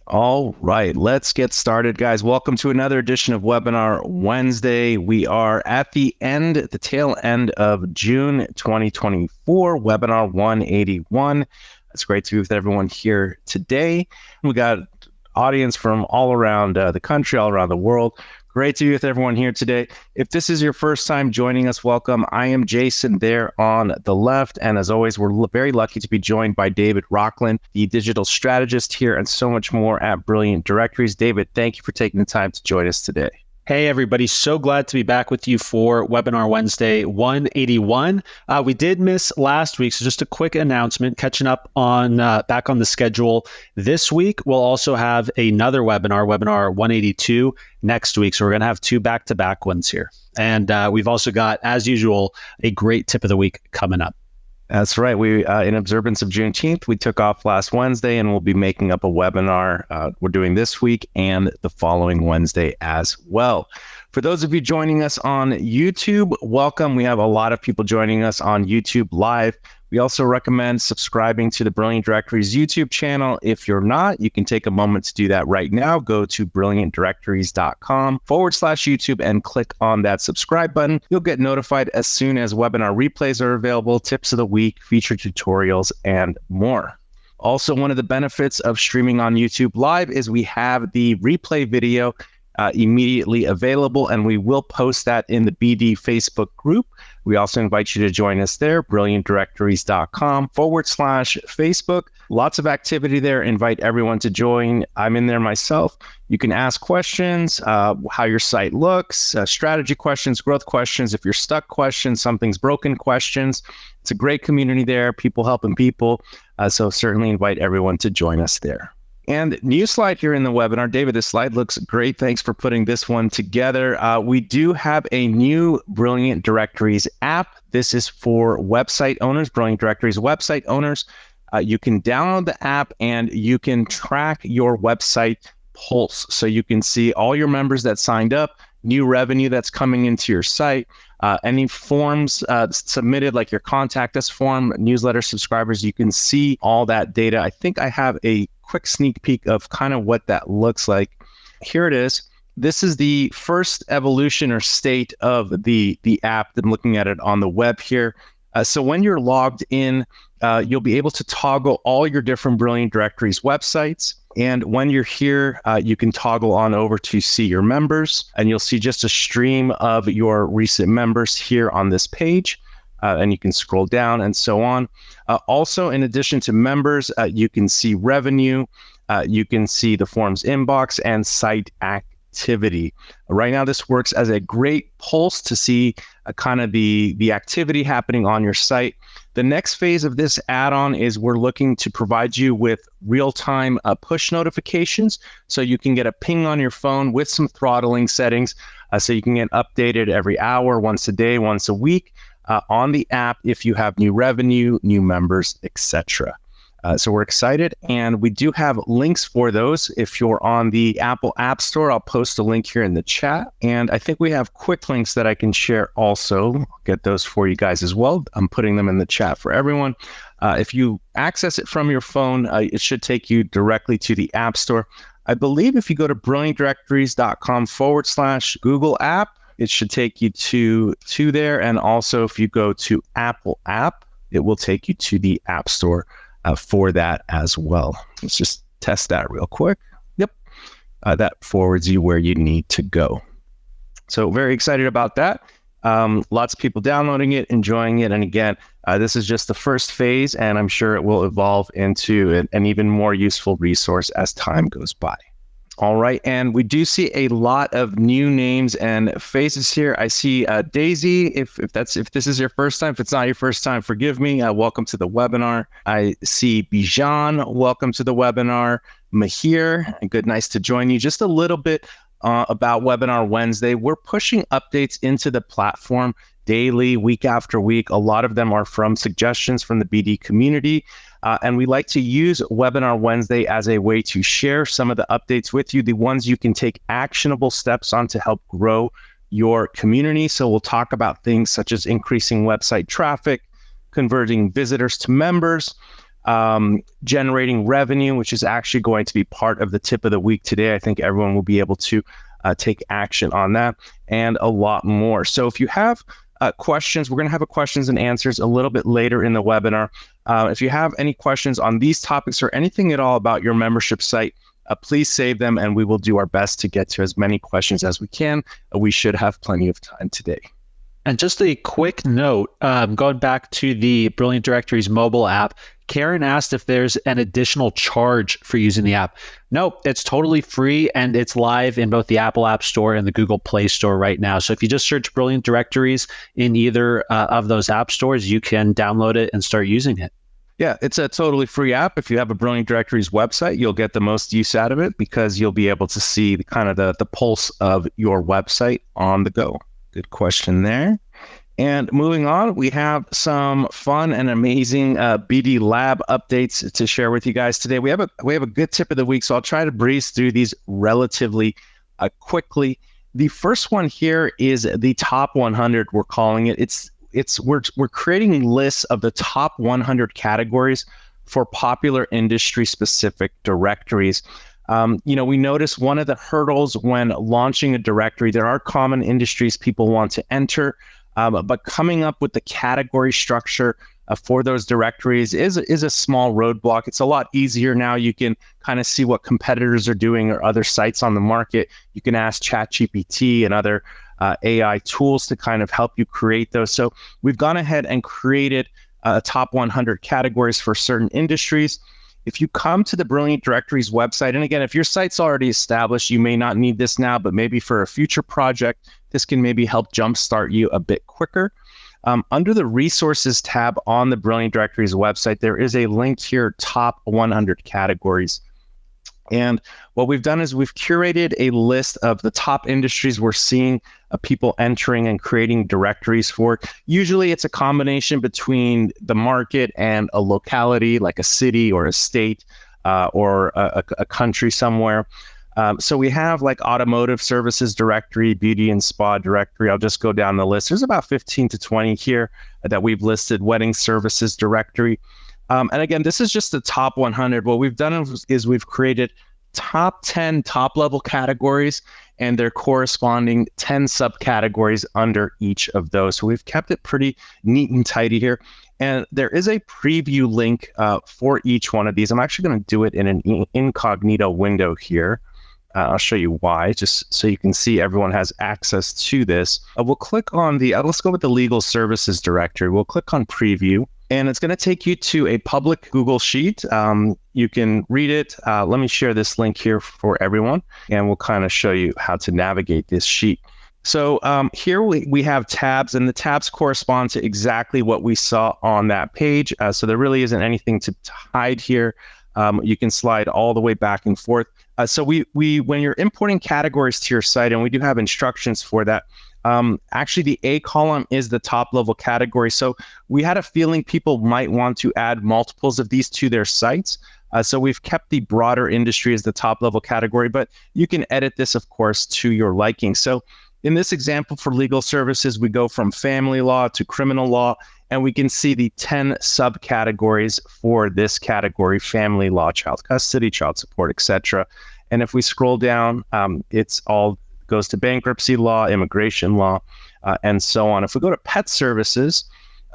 All right, let's get started, guys. Welcome to another edition of Webinar Wednesday. We are at the tail end of June 2024, Webinar 181. It's great to be with everyone here today. We got audience from all around the country, all around the world. Great to be with everyone here today. If this is your first time joining us, welcome. I am Jason there on the left. And as always, we're very lucky to be joined by David Rockland, the digital strategist here and so much more at Brilliant Directories. David, thank you for taking the time to join us today. Hey, everybody. So glad to be back with you for Webinar Wednesday 181. We did miss last week, so just a quick announcement, catching up on back on the schedule this week. We'll also have another webinar, Webinar 182, next week. So we're going to have two back-to-back ones here. And we've also got, as usual, a great tip of the week coming up. That's right. We, in observance of Juneteenth, we took off last Wednesday and we'll be making up a webinar we're doing this week and the following Wednesday as well. For those of you joining us on YouTube, welcome. We have a lot of people joining us on YouTube Live. We also recommend subscribing to the Brilliant Directories YouTube channel. If you're not, you can take a moment to do that right now. Go to brilliantdirectories.com/YouTube and click on that subscribe button. You'll get notified as soon as webinar replays are available, tips of the week, feature tutorials, and more. Also, one of the benefits of streaming on YouTube Live is we have the replay video immediately available, and we will post that in the BD Facebook group. We also invite you to join us there, brilliantdirectories.com/Facebook. Lots of activity there. Invite everyone to join. I'm in there myself. You can ask questions, how your site looks, strategy questions, growth questions, if you're stuck questions, something's broken questions. It's a great community there, people helping people. So certainly invite everyone to join us there. And new slide here in the webinar. David, this slide looks great. Thanks for putting this one together. We do have a new Brilliant Directories app. This is for website owners, Brilliant Directories website owners. You can download the app and you can track your website pulse. So you can see all your members that signed up, new revenue that's coming into your site, any forms submitted, like your contact us form, newsletter subscribers. You can see all that data. I think I have a quick sneak peek of kind of what that looks like. Here it is. This is the first evolution or state of the app. I'm looking at it on the web here. So when you're logged in, you'll be able to toggle all your different Brilliant Directories websites. And when you're here, you can toggle on over to see your members, and you'll see just a stream of your recent members here on this page. And you can scroll down and so on. Also, in addition to members, you can see revenue, you can see the forms inbox and site activity. Right now, this works as a great pulse to see kind of the activity happening on your site. The next phase of this add-on is we're looking to provide you with real-time push notifications, so you can get a ping on your phone with some throttling settings, so you can get updated every hour, once a day, once a week. On the app if you have new revenue, new members, etc. So we're excited, and we do have links for those. If you're on the Apple App Store, I'll post a link here in the chat, and I think we have quick links that I can share also. I'll get those for you guys as well. I'm putting them in the chat for everyone. If you access it from your phone, it should take you directly to the App Store. I believe if you go to brilliantdirectories.com/Google app, it should take you to there. And also, if you go to Apple App, it will take you to the App Store for that as well. Let's just test that real quick. Yep. That forwards you where you need to go. So very excited about that. Lots of people downloading it, enjoying it. And again, this is just the first phase, and I'm sure it will evolve into an even more useful resource as time goes by. All right, and we do see a lot of new names and faces here. I see Daisy. If this is your first time, if it's not your first time, forgive me. Welcome to the webinar. I see Bijan. Welcome to the webinar. Mahir, good, nice to join you. Just a little bit about Webinar Wednesday. We're pushing updates into the platform daily, week after week. A lot of them are from suggestions from the BD community. And we like to use Webinar Wednesday as a way to share some of the updates with you, the ones you can take actionable steps on to help grow your community. So we'll talk about things such as increasing website traffic, converting visitors to members, generating revenue, which is actually going to be part of the tip of the week today. I think everyone will be able to take action on that, and a lot more. So if you have questions, we're going to have a questions and answers a little bit later in the webinar. If you have any questions on these topics or anything at all about your membership site, please save them, and we will do our best to get to as many questions as we can. We should have plenty of time today. And just a quick note, going back to the Brilliant Directories mobile app, Karen asked if there's an additional charge for using the app. No, it's totally free, and it's live in both the Apple App Store and the Google Play Store right now. So if you just search Brilliant Directories in either of those app stores, you can download it and start using it. Yeah, it's a totally free app. If you have a Brilliant Directories website, you'll get the most use out of it because you'll be able to see the pulse of your website on the go. Good question there. And moving on, we have some fun and amazing BD Lab updates to share with you guys today. We have a good tip of the week, so I'll try to breeze through these relatively quickly. The first one here is the top 100. We're calling it. We're creating lists of the top 100 categories for popular industry specific directories. We notice one of the hurdles when launching a directory, there are common industries people want to enter, but coming up with the category structure for those directories is a small roadblock. It's a lot easier now. You can kind of see what competitors are doing or other sites on the market. You can ask ChatGPT and other AI tools to kind of help you create those. So we've gone ahead and created top 100 categories for certain industries. If you come to the Brilliant Directories website, and again, if your site's already established, you may not need this now, but maybe for a future project, this can maybe help jumpstart you a bit quicker. Under the Resources tab on the Brilliant Directories website, there is a link here, Top 100 Categories. And what we've done is we've curated a list of the top industries we're seeing people entering and creating directories for. Usually it's a combination between the market and a locality, like a city or a state or a country somewhere. So we have like automotive services directory, beauty and spa directory. I'll just go down the list. There's about 15 to 20 here that we've listed. Wedding services directory. And again, this is just the top 100. What we've done is we've created top 10 top-level categories and their corresponding 10 subcategories under each of those. So we've kept it pretty neat and tidy here. And there is a preview link for each one of these. I'm actually going to do it in an incognito window here. I'll show you why, just so you can see everyone has access to this. We'll click on let's go with the legal services directory. We'll click on preview, and it's going to take you to a public Google Sheet. You can read it. Let me share this link here for everyone, and we'll kind of show you how to navigate this sheet. So here we have tabs, and the tabs correspond to exactly what we saw on that page. So there really isn't anything to hide here. You can slide all the way back and forth. So we when you're importing categories to your site, and we do have instructions for that, actually the A column is the top level category. So we had a feeling people might want to add multiples of these to their sites. So we've kept the broader industry as the top level category, but you can edit this, of course, to your liking. So in this example for legal services, we go from family law to criminal law, and we can see the 10 subcategories for this category: family law, child custody, child support, etc. And if we scroll down, it's all goes to bankruptcy law, immigration law, and so on. If we go to pet services,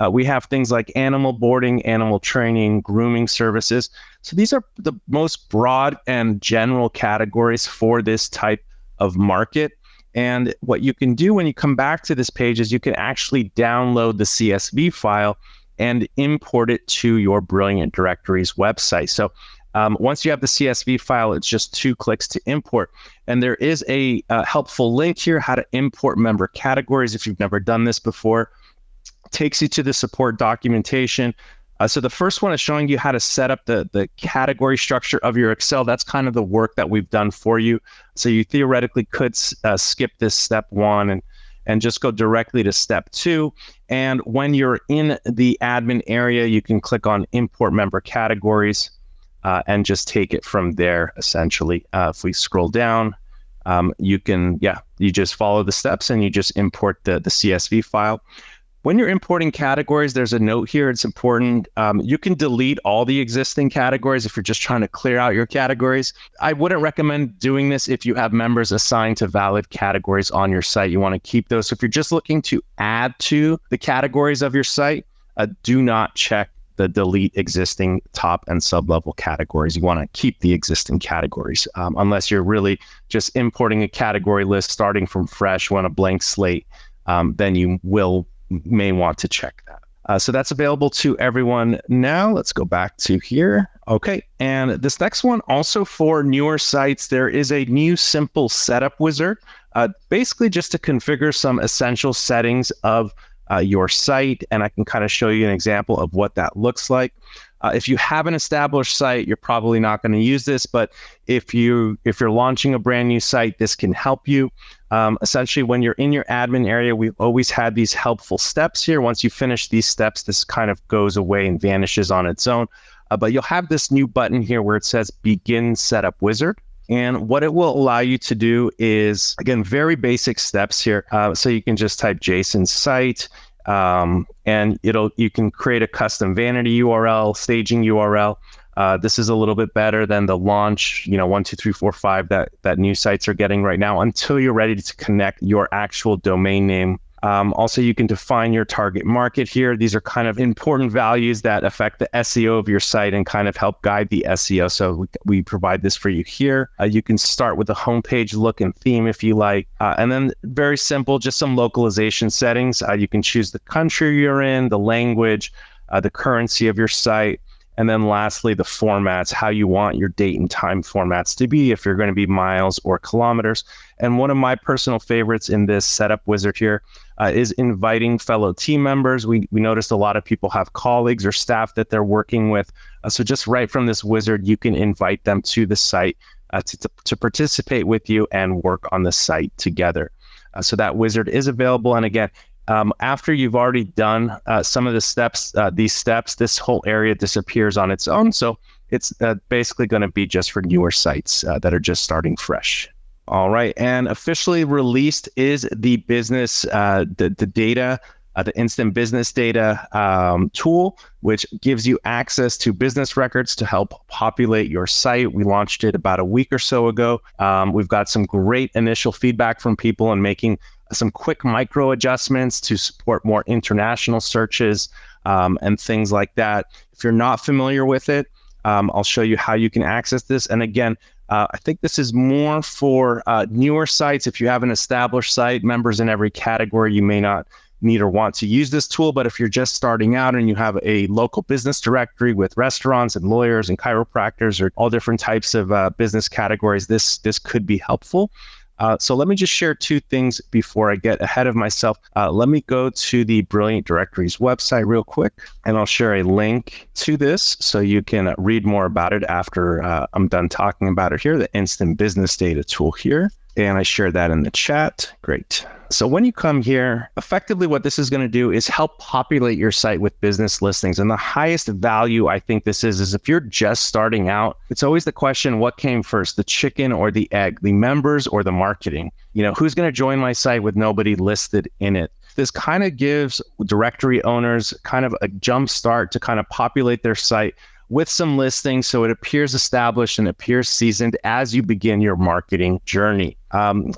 we have things like animal boarding, animal training, grooming services. So these are the most broad and general categories for this type of market. And what you can do when you come back to this page is you can actually download the CSV file and import it to your Brilliant Directories website. So once you have the CSV file, it's just 2 clicks to import. And there is a helpful link here, how to import member categories. If you've never done this before, it takes you to the support documentation. So the first one is showing you how to set up the category structure of your Excel. That's kind of the work that we've done for you. So you theoretically could skip this step 1 and just go directly to step 2. And when you're in the admin area, you can click on import member categories and just take it from there, essentially. If we scroll down, you just follow the steps and you just import the CSV file. When you're importing categories, there's a note here. It's important. You can delete all the existing categories if you're just trying to clear out your categories. I wouldn't recommend doing this if you have members assigned to valid categories on your site. You want to keep those. So if you're just looking to add to the categories of your site, do not check the delete existing top and sub-level categories. You want to keep the existing categories unless you're really just importing a category list starting from fresh on a blank slate. Then you may want to check that. So that's available to everyone now. Let's go back to here. Okay, and this next one also for newer sites, there is a new simple setup wizard, basically just to configure some essential settings of your site, and I can kind of show you an example of what that looks like. If you have an established site, you're probably not going to use this, but if you're launching a brand new site, this can help you. Essentially, when you're in your admin area, we've always had these helpful steps here. Once you finish these steps, this kind of goes away and vanishes on its own. But you'll have this new button here where it says Begin Setup Wizard. And what it will allow you to do is, again, very basic steps here. So you can just type JSON site, and you can create a custom vanity URL, staging URL. This is a little bit better than the launch, 1, 2, 3, 4, 5 that new sites are getting right now until you're ready to connect your actual domain name. Also, you can define your target market here. These are kind of important values that affect the SEO of your site and kind of help guide the SEO. So we provide this for you here. You can start with the homepage look and theme if you like. And then very simple, just some localization settings. You can choose the country you're in, the language, the currency of your site. And then lastly, the formats, how you want your date and time formats to be, if you're going to be miles or kilometers. And one of my personal favorites in this setup wizard here is inviting fellow team members. We noticed a lot of people have colleagues or staff that they're working with. So just right from this wizard, you can invite them to the site to participate with you and work on the site together. So that wizard is available. And again, after you've already done some of the steps, this whole area disappears on its own. So it's basically going to be just for newer sites that are just starting fresh. All right. And officially released is the business, the data, the instant business data tool, which gives you access to business records to help populate your site. We launched it about a week or so ago. We've got some great initial feedback from people and making some quick micro adjustments to support more international searches and things like that. If you're not familiar with it, I'll show you how you can access this. And again, I think this is more for newer sites. If you have an established site, members in every category, you may not need or want to use this tool. But if you're just starting out and you have a local business directory with restaurants and lawyers and chiropractors or all different types of business categories, this could be helpful. So let me just share two things before I get ahead of myself. Let me go to the Brilliant Directories website real quick, and I'll share a link to this so you can read more about it after I'm done talking about it here, the Instant Business Data tool here. And I shared that in the chat. Great. So when you come here, effectively what this is going to do is help populate your site with business listings. And the highest value I think this is if you're just starting out, it's always the question, what came first, the chicken or the egg, the members or the marketing? Who's going to join my site with nobody listed in it? This kind of gives directory owners kind of a jump start to kind of populate their site with some listings so it appears established and appears seasoned as you begin your marketing journey.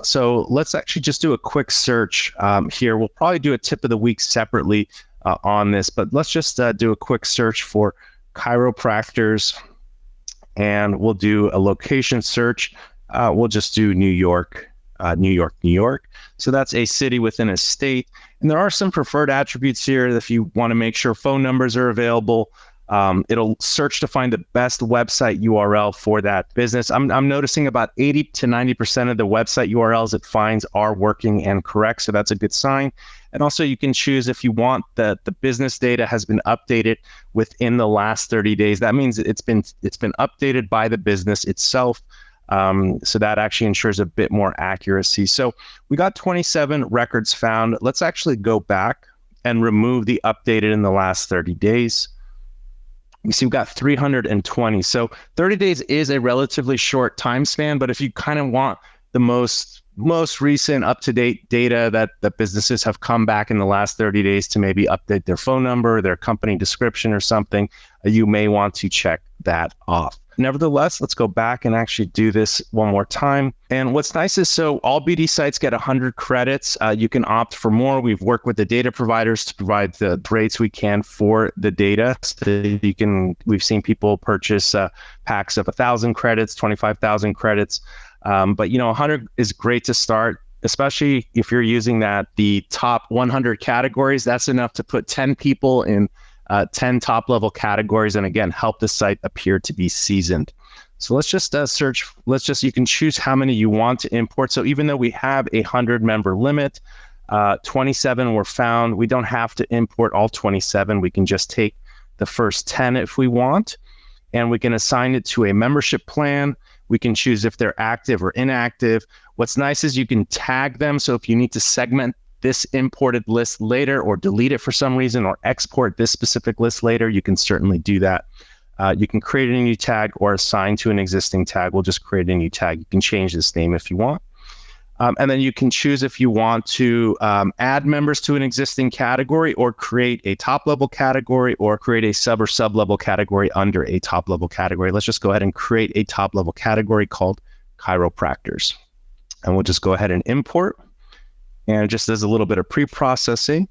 So let's actually just do a quick search here. We'll probably do a tip of the week separately on this, but let's just do a quick search for chiropractors, and we'll do a location search. We'll just do New York, New York. So that's a city within a state. And there are some preferred attributes here if you want to make sure phone numbers are available. It'll search to find the best website URL for that business. I'm noticing about 80 to 90% of the website URLs it finds are working and correct, so that's a good sign. And also you can choose if you want the business data has been updated within the last 30 days. That means it's been updated by the business itself. So that actually ensures a bit more accuracy. So we got 27 records found. Let's actually go back and remove the updated in the last 30 days. You see, we've got 320. So 30 days is a relatively short time span, but if you kind of want the most recent up-to-date data that businesses have come back in the last 30 days to maybe update their phone number, their company description or something, you may want to check that off. Nevertheless, let's go back and actually do this one more time. And what's nice is, so all BD sites get 100 credits. You can opt for more. We've worked with the data providers to provide the rates we can for the data. So we've seen people purchase packs of 1,000 credits, 25,000 credits. But 100 is great to start, especially if you're using the top 100 categories. That's enough to put 10 people in 10 top level categories, and again, help the site appear to be seasoned. So let's just search. You can choose how many you want to import. So even though we have a 100 member limit, 27 were found. We don't have to import all 27. We can just take the first 10 if we want, and we can assign it to a membership plan. We can choose if they're active or inactive. What's nice is you can tag them. So if you need to segment this imported list later, or delete it for some reason, or export this specific list later, you can certainly do that. You can create a new tag or assign to an existing tag. We'll just create a new tag. You can change this name if you want. And then you can choose if you want to add members to an existing category, or create a top-level category, or create a sub-level category under a top-level category. Let's just go ahead and create a top-level category called chiropractors. And we'll just go ahead and import. And it just does a little bit of pre-processing.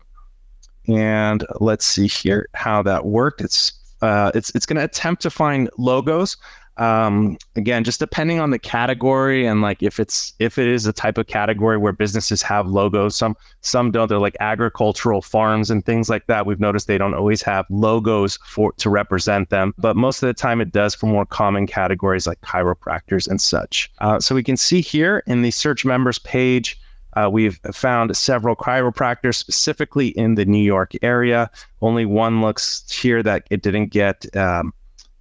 And let's see here how that worked. It's going to attempt to find logos. Again, just depending on the category, and like if it is a type of category where businesses have logos, some don't. They're like agricultural farms and things like that. We've noticed they don't always have logos to represent them, but most of the time it does for more common categories like chiropractors and such. So we can see here in the search members page, we've found several chiropractors specifically in the New York area. Only one looks here that it didn't get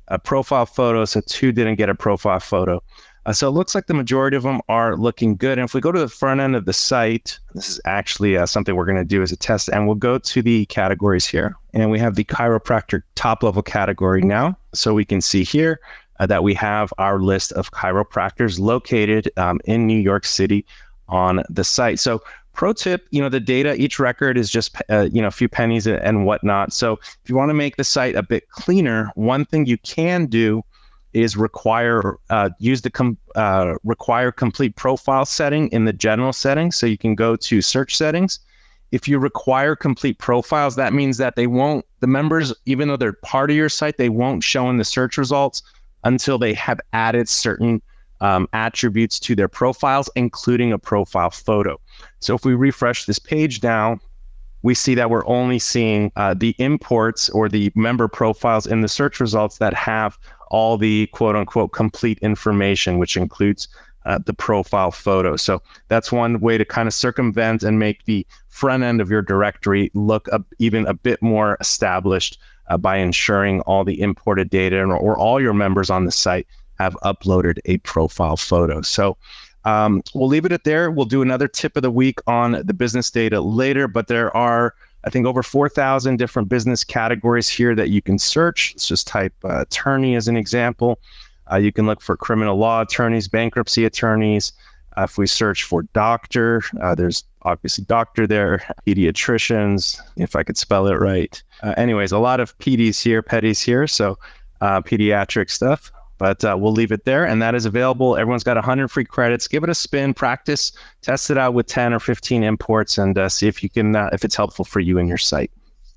a profile photo, so 2 didn't get a profile photo. So it looks like the majority of them are looking good. And if we go to the front end of the site, this is actually something we're going to do as a test, and we'll go to the categories here. And we have the chiropractor top level category now. So we can see here that we have our list of chiropractors located in New York City on the site. So pro tip, the data, each record is just, a few pennies and whatnot. So if you want to make the site a bit cleaner, one thing you can do is require complete profile setting in the general settings. So you can go to search settings. If you require complete profiles, that means that the members, even though they're part of your site, they won't show in the search results until they have added certain attributes to their profiles, including a profile photo. So if we refresh this page now, we see that we're only seeing the imports or the member profiles in the search results that have all the quote unquote complete information, which includes the profile photo. So that's one way to kind of circumvent and make the front end of your directory look even a bit more established by ensuring all the imported data or all your members on the site have uploaded a profile photo. So we'll leave it at there. We'll do another tip of the week on the business data later, but there are, I think, over 4,000 different business categories here that you can search. Let's just type attorney as an example. You can look for criminal law attorneys, bankruptcy attorneys. If we search for doctor, there's obviously doctor there, pediatricians, if I could spell it right. Anyways, a lot of PDs here, petties here, so pediatric stuff. But we'll leave it there, and that is available. Everyone's got 100 free credits. Give it a spin, practice, test it out with 10 or 15 imports, and see if you can, if it's helpful for you and your site.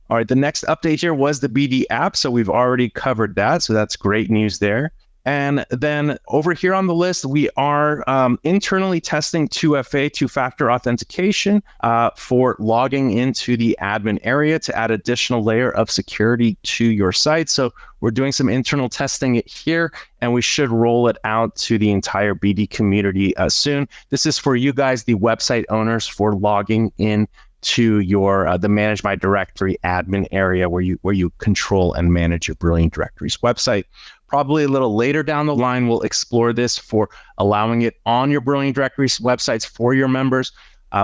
All right, the next update here was the BD app, so we've already covered that, so that's great news there. And then over here on the list, we are internally testing 2FA, two-factor authentication, for logging into the admin area to add additional layer of security to your site. So we're doing some internal testing here, and we should roll it out to the entire BD community soon. This is for you guys, the website owners, for logging in to your the Manage My Directory admin area where you control and manage your Brilliant Directories website. Probably a little later down the line, we'll explore this for allowing it on your Brilliant Directories websites for your members.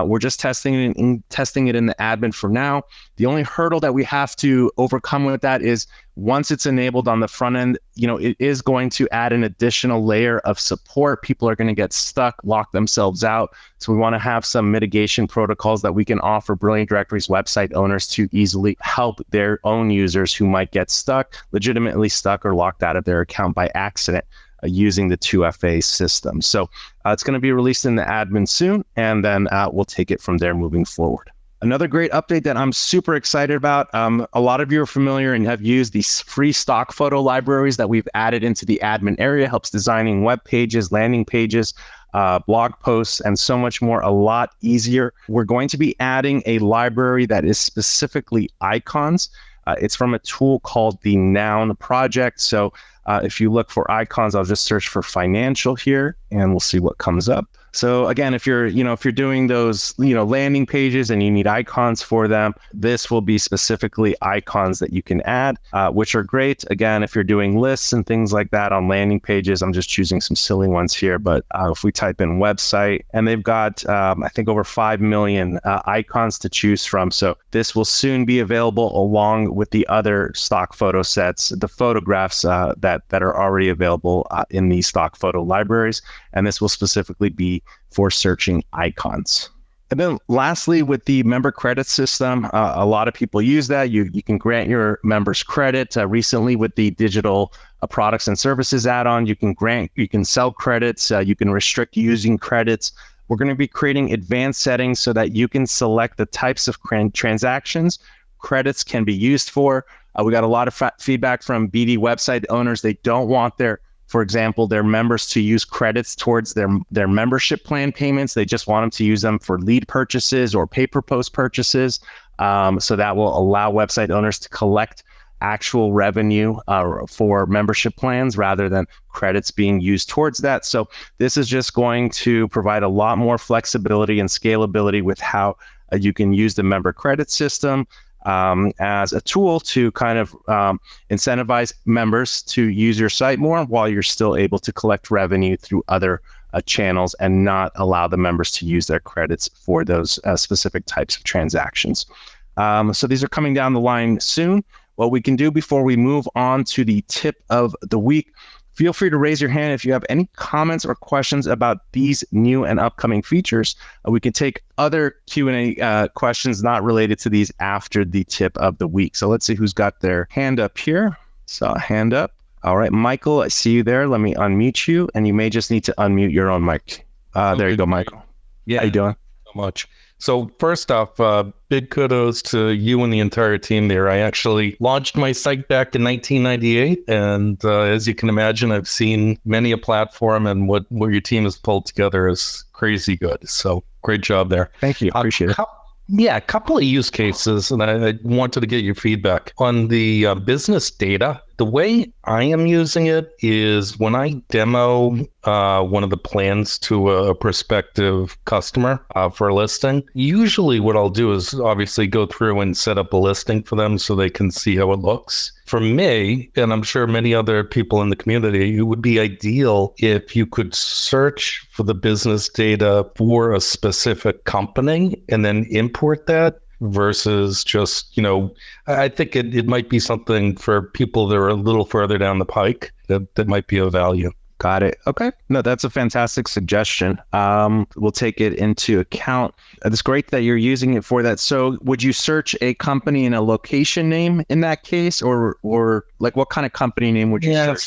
We're just testing it in the admin for now. The only hurdle that we have to overcome with that is once it's enabled on the front end, it is going to add an additional layer of support. People are going to get stuck, lock themselves out. So we want to have some mitigation protocols that we can offer Brilliant Directories website owners to easily help their own users who might get stuck, legitimately stuck or locked out of their account by accident using the 2FA system. So it's going to be released in the admin soon, and then we'll take it from there moving forward. Another great update that I'm super excited about, a lot of you are familiar and have used these free stock photo libraries that we've added into the admin area, helps designing web pages, landing pages, blog posts, and so much more a lot easier. We're going to be adding a library that is specifically icons. It's from a tool called the Noun Project. So if you look for icons, I'll just search for financial here and we'll see what comes up. So again, if you're doing those, landing pages and you need icons for them, this will be specifically icons that you can add, which are great. Again, if you're doing lists and things like that on landing pages, I'm just choosing some silly ones here. But if we type in website, and they've got, I think over 5 million icons to choose from. So this will soon be available along with the other stock photo sets, the photographs that are already available in these stock photo libraries. And this will specifically be for searching icons. And then lastly, with the member credit system, a lot of people use that. You can grant your members credit. Recently with the digital products and services add-on, you can sell credits, you can restrict using credits. We're going to be creating advanced settings so that you can select the types of transactions credits can be used for. We got a lot of feedback from BD website owners. They don't want for example, their members to use credits towards their membership plan payments. They just want them to use them for lead purchases or pay-per-post purchases. So that will allow website owners to collect actual revenue for membership plans rather than credits being used towards that. So this is just going to provide a lot more flexibility and scalability with how you can use the member credit system as a tool to kind of incentivize members to use your site more while you're still able to collect revenue through other channels and not allow the members to use their credits for those specific types of transactions. So these are coming down the line soon. What we can do before we move on to the tip of the week, feel free to raise your hand if you have any comments or questions about these new and upcoming features. We can take other Q&A questions not related to these after the tip of the week. So let's see who's got their hand up here. Saw a hand up. All right, Michael, I see you there. Let me unmute you, and you may just need to unmute your own mic. There you go, Michael. Yeah. How you doing? So much. So first off, big kudos to you and the entire team there. I actually launched my site back in 1998. And as you can imagine, I've seen many a platform, and what your team has pulled together is crazy good. So great job there. Thank you. Appreciate it. Yeah, a couple of use cases, and I wanted to get your feedback on the business data. The way I am using it is when I demo one of the plans to a prospective customer for a listing, usually what I'll do is obviously go through and set up a listing for them so they can see how it looks. For me, and I'm sure many other people in the community, it would be ideal if you could search for the business data for a specific company and then import that versus just, I think it might be something for people that are a little further down the pike that might be of value. Got it. Okay. No, that's a fantastic suggestion. We'll take it into account. It's great that you're using it for that. So would you search a company and a location name in that case, or like what kind of company name would you search?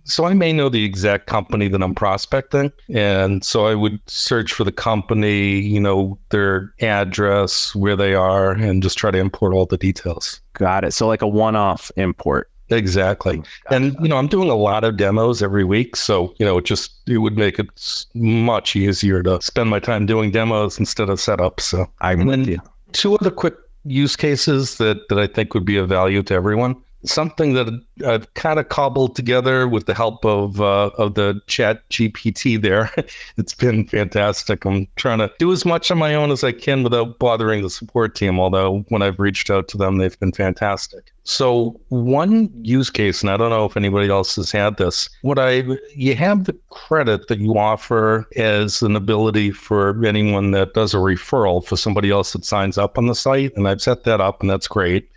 So I may know the exact company that I'm prospecting. And so I would search for the company, their address, where they are, and just try to import all the details. Got it. So like a one-off import. Exactly. Gotcha. And, I'm doing a lot of demos every week. So, it would make it much easier to spend my time doing demos instead of setup. So I'm with you. Two other quick use cases that I think would be of value to everyone. something that I've kind of cobbled together with the help of the Chat GPT there. It's been fantastic. I'm trying to do as much on my own as I can without bothering the support team, although when I've reached out to them, they've been fantastic. So one use case, and I don't know if anybody else has had this, you have the credit that you offer as an ability for anyone that does a referral for somebody else that signs up on the site, and I've set that up, and that's great.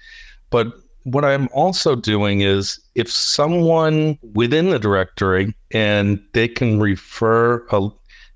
But what I'm also doing is if someone within the directory and they can refer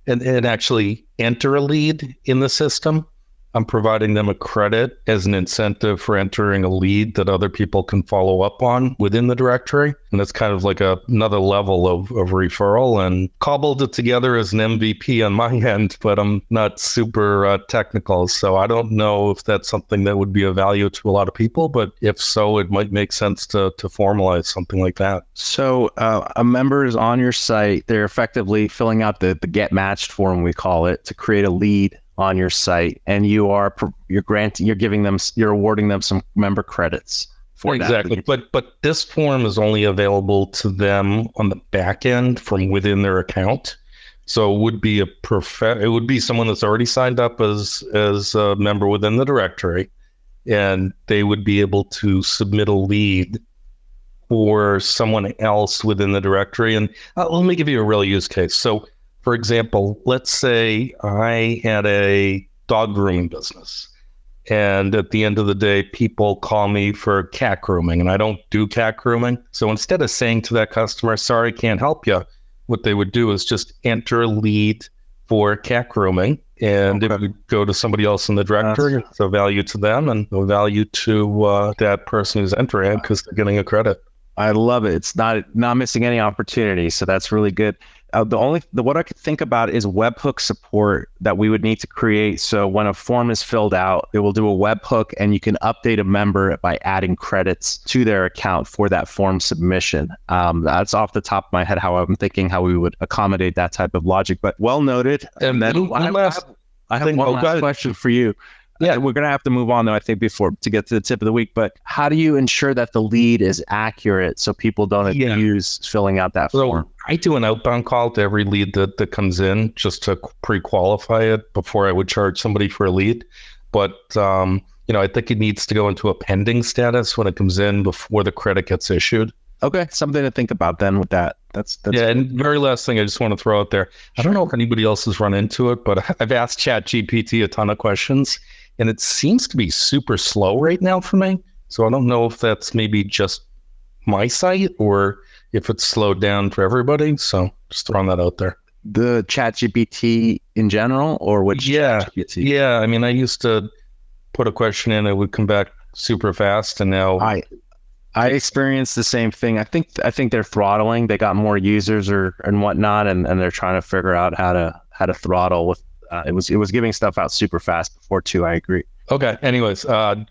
and actually enter a lead in the system, I'm providing them a credit as an incentive for entering a lead that other people can follow up on within the directory. And that's kind of like another level of referral, and cobbled it together as an MVP on my end, but I'm not super technical. So I don't know if that's something that would be of value to a lot of people, but if so, it might make sense to formalize something like that. So a member is on your site. They're effectively filling out the get matched form, we call it, to create a lead on your site, and you're awarding them some member credits for exactly. that. But this form is only available to them on the back end from within their account. So it would be it would be someone that's already signed up as a member within the directory, and they would be able to submit a lead for someone else within the directory. And let me give you a real use case. So for example, let's say I had a dog grooming business, and at the end of the day, people call me for cat grooming, and I don't do cat grooming. So instead of saying to that customer, sorry, can't help you, what they would do is just enter a lead for cat grooming. And it would go to somebody else in the directory. So value to them and no value to that person who's entering because they're getting a credit. I love it. It's not missing any opportunity. So that's really good. What I could think about is webhook support that we would need to create. So when a form is filled out, it will do a webhook, and you can update a member by adding credits to their account for that form submission. That's off the top of my head how I'm thinking how we would accommodate that type of logic. But well noted. And then I have one last question for you. Yeah, we're going to have to move on, though, I think, to get to the tip of the week. But how do you ensure that the lead is accurate so people don't abuse filling out that form? I do an outbound call to every lead that comes in just to pre-qualify it before I would charge somebody for a lead. But, I think it needs to go into a pending status when it comes in before the credit gets issued. Okay, something to think about then with that. That's and very last thing I just want to throw out there. I don't know if anybody else has run into it, but I've asked ChatGPT a ton of questions, and it seems to be super slow right now for me. So I don't know if that's maybe just my site or if it's slowed down for everybody. So just throwing that out there. The ChatGPT in general, or which ChatGPT? Yeah. I mean, I used to put a question in, it would come back super fast, and now I experienced the same thing. I think they're throttling. They got more users and whatnot, and they're trying to figure out how to throttle with. It was giving stuff out super fast before too. I agree. Okay. Anyways,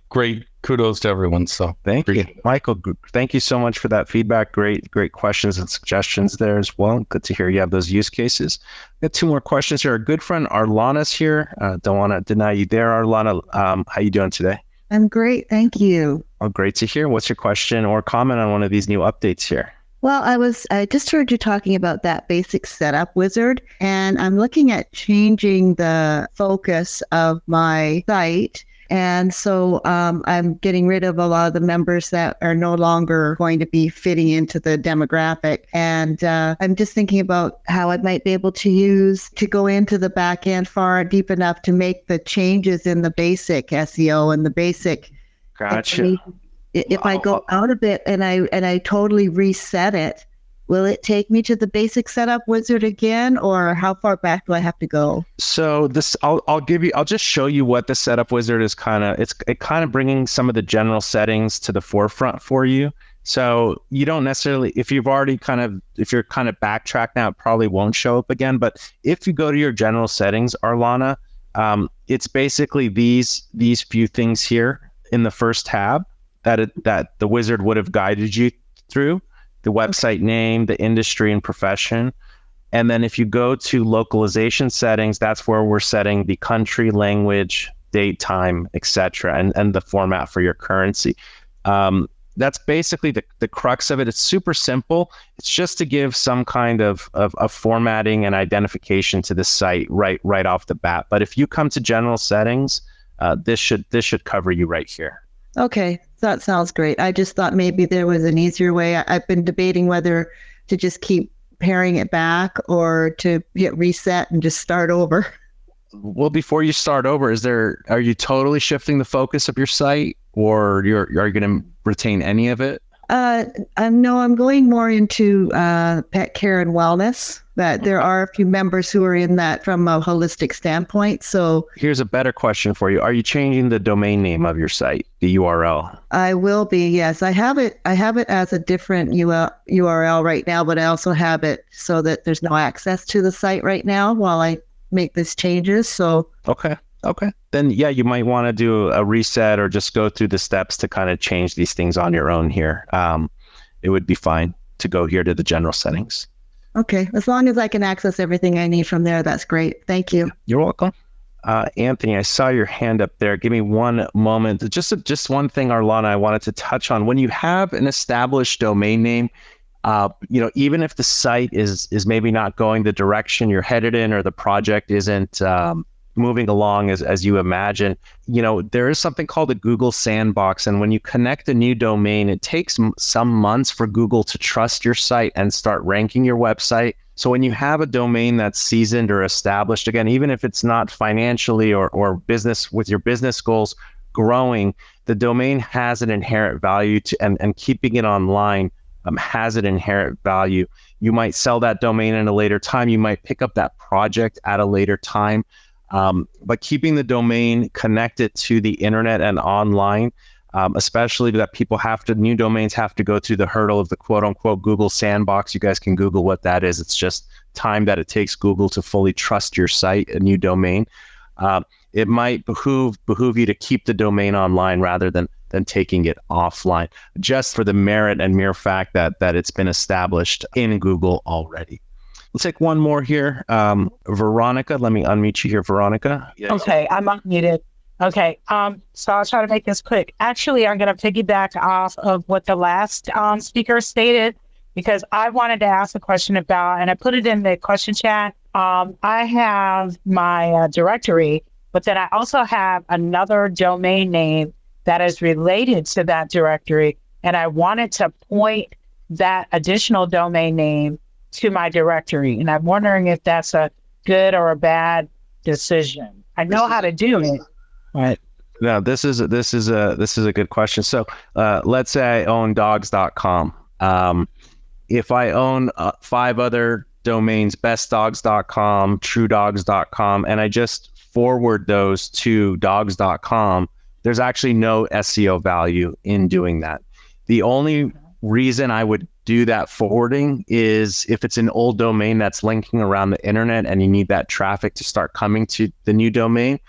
great. Kudos to everyone. So thank you, Michael. Thank you so much for that feedback. Great questions and suggestions there as well. Good to hear you have those use cases. Got two more questions here. Our good friend Arlana's here. Don't want to deny you there, Arlana. How you doing today? I'm great. Thank you. Oh, great to hear. What's your question or comment on one of these new updates here? Well, I just heard you talking about that basic setup wizard, and I'm looking at changing the focus of my site. And so I'm getting rid of a lot of the members that are no longer going to be fitting into the demographic. And I'm just thinking about how I might be able to go into the back end far deep enough to make the changes in the basic SEO and the basic. Gotcha. If I go out of it and I totally reset it, will it take me to the basic setup wizard again, or how far back do I have to go? So I'll just show you what the setup wizard is kind of bringing some of the general settings to the forefront for you. So you don't necessarily, if you're kind of backtracked now, it probably won't show up again. But if you go to your general settings, Arlana, it's basically these few things here in the first tab that the wizard would have guided you through: the website name, the industry and profession. And then if you go to localization settings, that's where we're setting the country, language, date, time, etc., and the format for your currency. that's basically the crux of it. It's super simple. It's just to give some kind of formatting and identification to the site right off the bat. But if you come to general settings, this should cover you right here. Okay, that sounds great. I just thought maybe there was an easier way. I've been debating whether to just keep paring it back or to hit reset and just start over. Well, before you start over, are you totally shifting the focus of your site, or are you going to retain any of it? No, I'm going more into pet care and wellness. That there are a few members who are in that from a holistic standpoint. So here's a better question for you. Are you changing the domain name of your site, the URL? I will be, yes. I have it as a different URL right now, but I also have it so that there's no access to the site right now while I make these changes. So Okay. Then yeah, you might want to do a reset or just go through the steps to kind of change these things on your own here. It would be fine to go here to the general settings. Okay. As long as I can access everything I need from there, that's great. Thank you. You're welcome. Anthony, I saw your hand up there. Give me one moment. Just one thing, Arlana, I wanted to touch on. When you have an established domain name, even if the site is maybe not going the direction you're headed in, or the project isn't moving along as you imagine, there is something called a Google sandbox. And when you connect a new domain, it takes some months for Google to trust your site and start ranking your website. So when you have a domain that's seasoned or established, again, even if it's not financially or business with your business goals growing, the domain has an inherent value and keeping it online has an inherent value. You might sell that domain at a later time. You might pick up that project at a later time. But keeping the domain connected to the internet and online, especially that new domains have to go through the hurdle of the quote unquote Google sandbox. You guys can Google what that is. It's just time that it takes Google to fully trust your site, a new domain. It might behoove you to keep the domain online rather than taking it offline, just for the merit and mere fact that it's been established in Google already. Let's take one more here. Veronica, let me unmute you here, Veronica. Yes. Okay, I'm unmuted. Okay, so I'll try to make this quick. Actually, I'm going to piggyback off of what the last speaker stated, because I wanted to ask a question about, and I put it in the question chat. I have my directory, but then I also have another domain name that is related to that directory, and I wanted to point that additional domain name to my directory, and I'm wondering if that's a good or a bad decision. I know how to do it, but no, this is a good question. So let's say I own dogs.com. If I own 5 other domains, bestdogs.com, truedogs.com, and I just forward those to dogs.com, there's actually no SEO value in doing that. The only reason I would do that forwarding is if it's an old domain that's linking around the internet and you need that traffic to start coming to the new domain,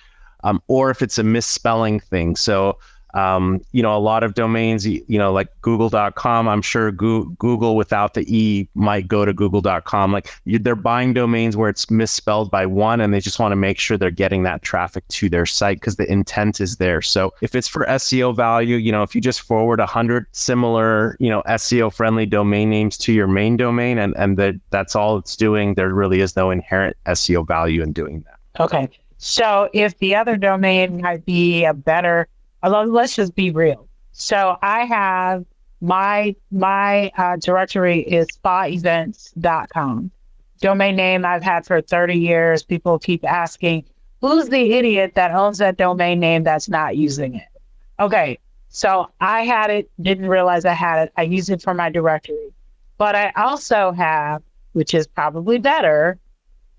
or if it's a misspelling thing. So, a lot of domains, like google.com, I'm sure Google without the E might go to google.com. Like they're buying domains where it's misspelled by one, and they just want to make sure they're getting that traffic to their site because the intent is there. So if it's for SEO value, if you just forward 100 similar, SEO friendly domain names to your main domain and that's all it's doing, there really is no inherent SEO value in doing that. Okay. So if the other domain might be a better, let's just be real. So I have my directory is spaevents.com. Domain name I've had for 30 years. People keep asking, who's the idiot that owns that domain name that's not using it? Okay, so I had it, didn't realize I had it. I use it for my directory. But I also have, which is probably better,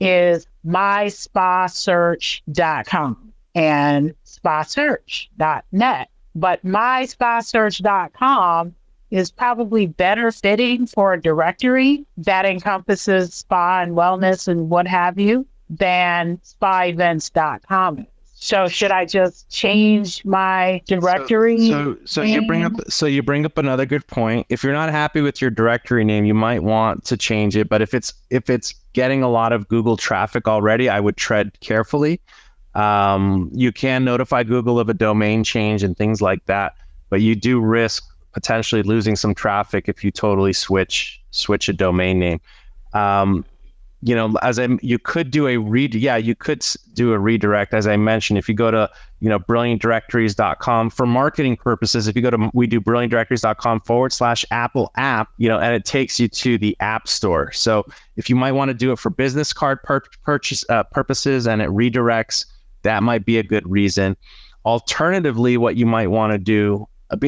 is myspasearch.com and spasearch.net. But myspasearch.com is probably better fitting for a directory that encompasses spa and wellness and what have you than spaevents.com is. So should I just change my directory? So you bring up another good point. If you're not happy with your directory name, you might want to change it. But if it's getting a lot of Google traffic already, I would tread carefully. You can notify Google of a domain change and things like that, but you do risk potentially losing some traffic if you totally switch a domain name. You could do a redirect. As I mentioned, if you go to, brilliantdirectories.com for marketing purposes, if you go to, we do brilliantdirectories.com/Apple app, and it takes you to the app store. So if you might want to do it for business card purchase purposes and it redirects, that might be a good reason. Alternatively, what you might want to do,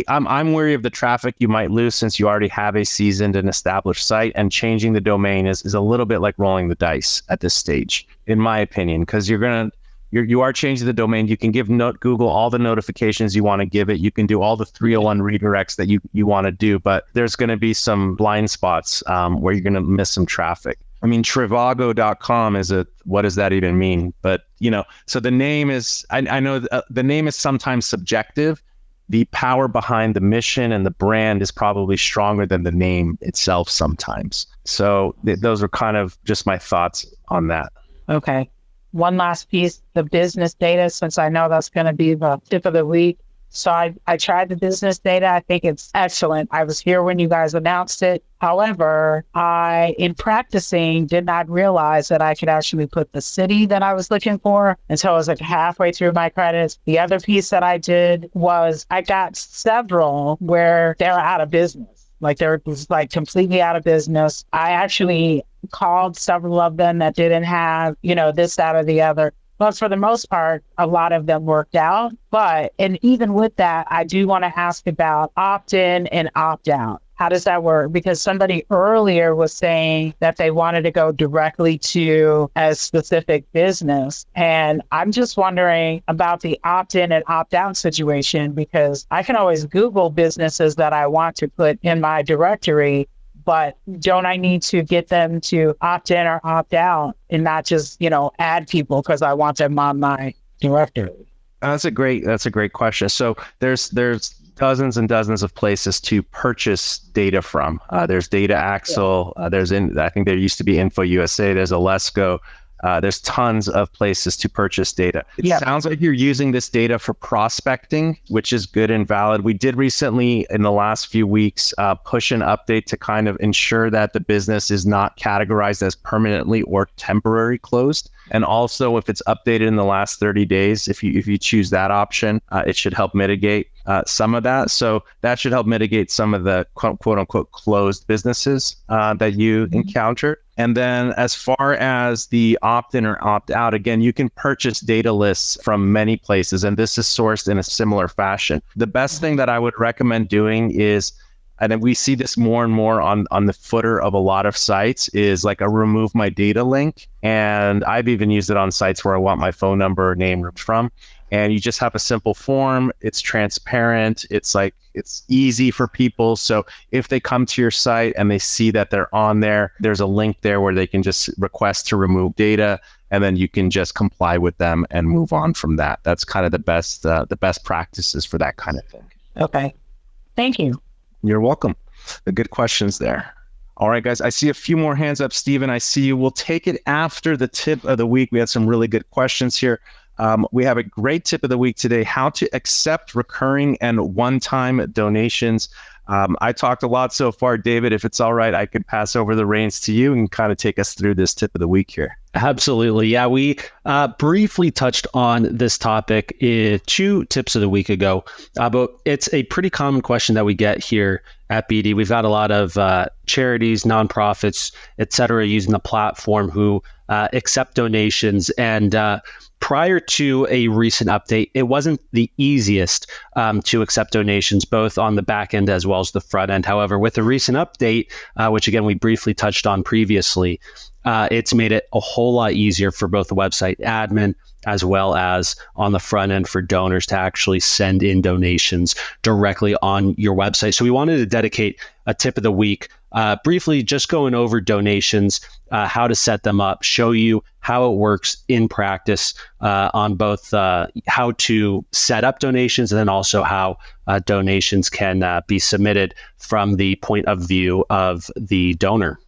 I'm wary of the traffic you might lose since you already have a seasoned and established site, and changing the domain is a little bit like rolling the dice at this stage, in my opinion, because you are changing the domain. You can give Google all the notifications you want to give it. You can do all the 301 redirects that you want to do, but there's going to be some blind spots where you're going to miss some traffic. I mean, Trivago.com what does that even mean? But, so the name is, I know the name is sometimes subjective. The power behind the mission and the brand is probably stronger than the name itself sometimes. So those are kind of just my thoughts on that. Okay. One last piece, the business data, since I know that's going to be the tip of the week. So I tried the business data. I think it's excellent. I was here when you guys announced it. However, in practicing, did not realize that I could actually put the city that I was looking for until I was like halfway through my credits. The other piece that I did was I got several where they're out of business. Like they're like completely out of business. I actually called several of them that didn't have, this, that, or the other. But for the most part, a lot of them worked out. And even with that, I do want to ask about opt-in and opt-out. How does that work? Because somebody earlier was saying that they wanted to go directly to a specific business. And I'm just wondering about the opt-in and opt-out situation, because I can always Google businesses that I want to put in my directory, but don't I need to get them to opt in or opt out and not just, add people because I want them on my directory? That's a great question. So there's dozens and dozens of places to purchase data from. There's Data Axle. I think there used to be Info USA. There's Alesco. There's tons of places to purchase data. It sounds like you're using this data for prospecting, which is good and valid. We did recently, in the last few weeks, push an update to kind of ensure that the business is not categorized as permanently or temporary closed. And also, if it's updated in the last 30 days, if you choose that option, it should help mitigate some of that. So that should help mitigate some of the quote unquote closed businesses that you encounter. And then as far as the opt-in or opt-out, again, you can purchase data lists from many places, and this is sourced in a similar fashion. The best thing that I would recommend doing is, and then we see this more and more on the footer of a lot of sites, is like a remove my data link. And I've even used it on sites where I want my phone number or name from. And you just have a simple form. It's transparent. It's easy for people. So if they come to your site and they see that they're on there, there's a link there where they can just request to remove data, and then you can just comply with them and move on from that. That's kind of the best practices for that kind of thing. Okay. Thank you. You're welcome. The good questions there. All right, guys, I see a few more hands up. Steven, I see you. We'll take it after the tip of the week. We had some really good questions here. We have a great tip of the week today: how to accept recurring and one-time donations. I talked a lot so far. David, if it's all right, I could pass over the reins to you and kind of take us through this tip of the week here. Absolutely. Yeah, we briefly touched on this topic 2 tips of the week ago, but it's a pretty common question that we get here at BD. We've got a lot of charities, nonprofits, et cetera, using the platform who accept donations. And prior to a recent update, it wasn't the easiest to accept donations, both on the back end as well as the front end. However, with the recent update, which again, we briefly touched on previously, it's made it a whole lot easier for both the website admin as well as on the front end for donors to actually send in donations directly on your website. So we wanted to dedicate a tip of the week, briefly just going over donations, how to set them up, show you how it works in practice on both how to set up donations and then also how donations can be submitted from the point of view of the donor.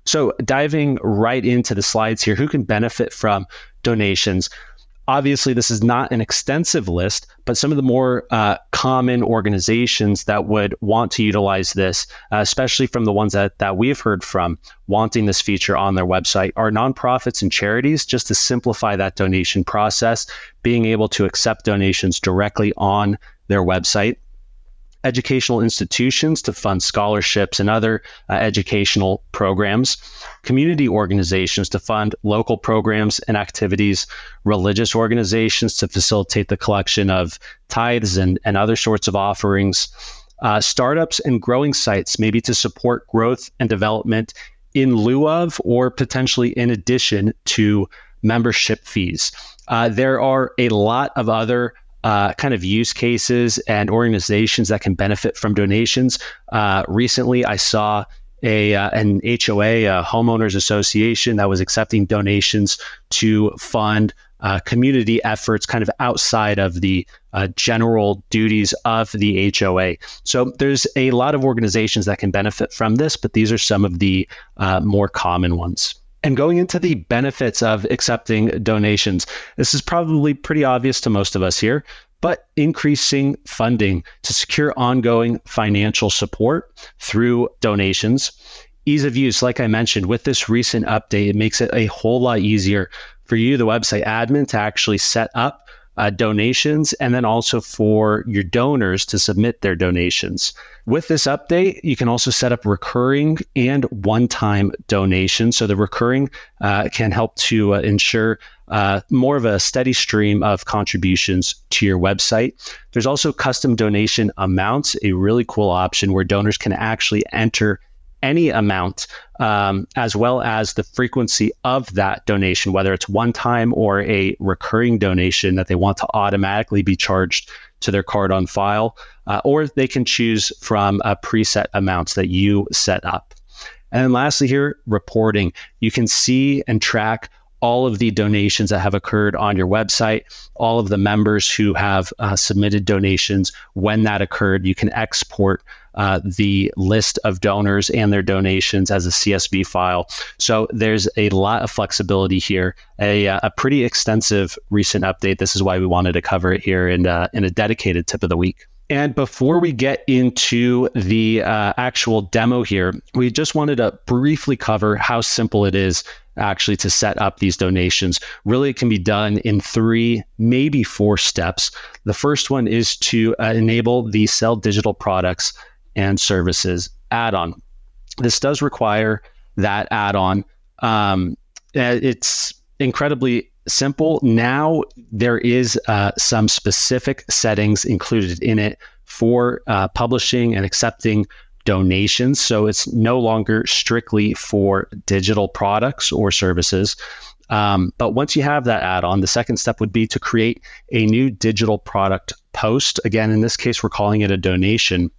So diving right into the slides here, who can benefit from donations? Obviously, this is not an extensive list, but some of the more common organizations that would want to utilize this, especially from the ones that we've heard from wanting this feature on their website, are nonprofits and charities, just to simplify that donation process, being able to accept donations directly on their website. Educational institutions to fund scholarships and other educational programs, community organizations to fund local programs and activities, religious organizations to facilitate the collection of tithes and other sorts of offerings, startups and growing sites, maybe to support growth and development in lieu of or potentially in addition to membership fees. There are a lot of other kind of use cases and organizations that can benefit from donations. Recently, I saw an HOA, a homeowners association, that was accepting donations to fund community efforts kind of outside of the general duties of the HOA. So there's a lot of organizations that can benefit from this, but these are some of the more common ones. And going into the benefits of accepting donations, this is probably pretty obvious to most of us here, but increasing funding to secure ongoing financial support through donations. Ease of use, like I mentioned, with this recent update, it makes it a whole lot easier for you, the website admin, to actually set up donations, and then also for your donors to submit their donations. With this update, you can also set up recurring and one-time donations. So the recurring can help to ensure more of a steady stream of contributions to your website. There's also custom donation amounts, a really cool option where donors can actually enter any amount, as well as the frequency of that donation, whether it's one time or a recurring donation that they want to automatically be charged to their card on file, or they can choose from preset amounts that you set up. And then lastly here, reporting. You can see and track all of the donations that have occurred on your website, all of the members who have submitted donations, when that occurred. You can export the list of donors and their donations as a CSV file. So there's a lot of flexibility here, a pretty extensive recent update. This is why we wanted to cover it here in a dedicated tip of the week. And before we get into the actual demo here, we just wanted to briefly cover how simple it is actually to set up these donations. Really, it can be done in 3, maybe 4 steps. The first one is to enable the Sell Digital Products and Services add-on. This does require that add-on. It's incredibly simple. Now there is some specific settings included in it for publishing and accepting donations. So it's no longer strictly for digital products or services. But once you have that add-on, the second step would be to create a new digital product post. Again, in this case, we're calling it a donation.